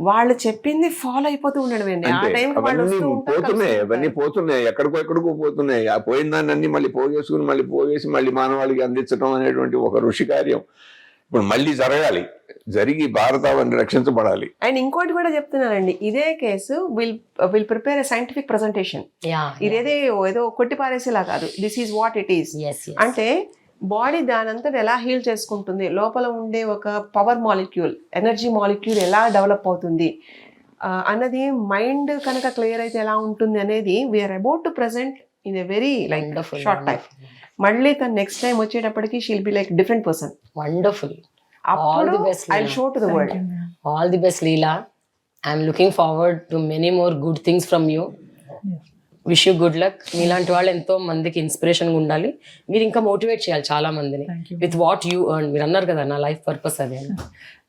Speaker 4: వాళ్ళు చెప్పింది ఫాలో అయిపోతూ ఉండడం అండి. ఆ టైం
Speaker 3: పోతున్నాయి, అవన్నీ పోతున్నాయి, ఎక్కడికో పోతున్నాయి. ఆ పోయిన దాన్ని అన్ని మళ్ళీ పోగేసుకుని మళ్ళీ పోగేసి మళ్ళీ మానవాళికి అందించడం అనేటువంటి ఒక ఋషి కార్యం ఇప్పుడు మళ్ళీ జరగాలి, జరిగి భారతావని రక్షించబడాలి.
Speaker 4: అండ్ ఇంకోటి కూడా చెప్తున్నానండి, ఇదే case will prepare a scientific presentation. ఇదేదో ఏదో కొట్టి పారేసేలా కాదు, this is what it is. అంటే బాడీ దానంతట ఎలా హీల్ చేసుకుంటుంది, లోపల ఉండే ఒక పవర్ మాలిక్యూల్, ఎనర్జీ మాలిక్యూల్ ఎలా డెవలప్ అవుతుంది అన్నది మైండ్ కనుక క్లియర్ అయితే ఎలా ఉంటుంది అనేది we're about to present in a very like short time. మళ్ళీ తను నెక్స్ట్ టైం వచ్చేటప్పటికి she'll be like different person.
Speaker 1: Wonderful.
Speaker 4: అప్పుడు I show to the world.
Speaker 1: All the best Leela. I'm looking forward to many more good things from you. Wish you good luck. మీలాంటి వాళ్ళు ఎంతో మందికి ఇన్స్పిరేషన్గా ఉండాలి. మీరు ఇంకా మోటివేట్ చేయాలి చాలా మందిని విత్ వాట్ యూ ఎర్న్. మీరు అన్నారు కదా నా లైఫ్ పర్పస్ అదే.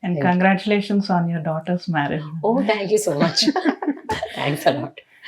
Speaker 2: And congratulations on your daughter's marriage.
Speaker 1: Oh, thank you so much. Thanks a lot.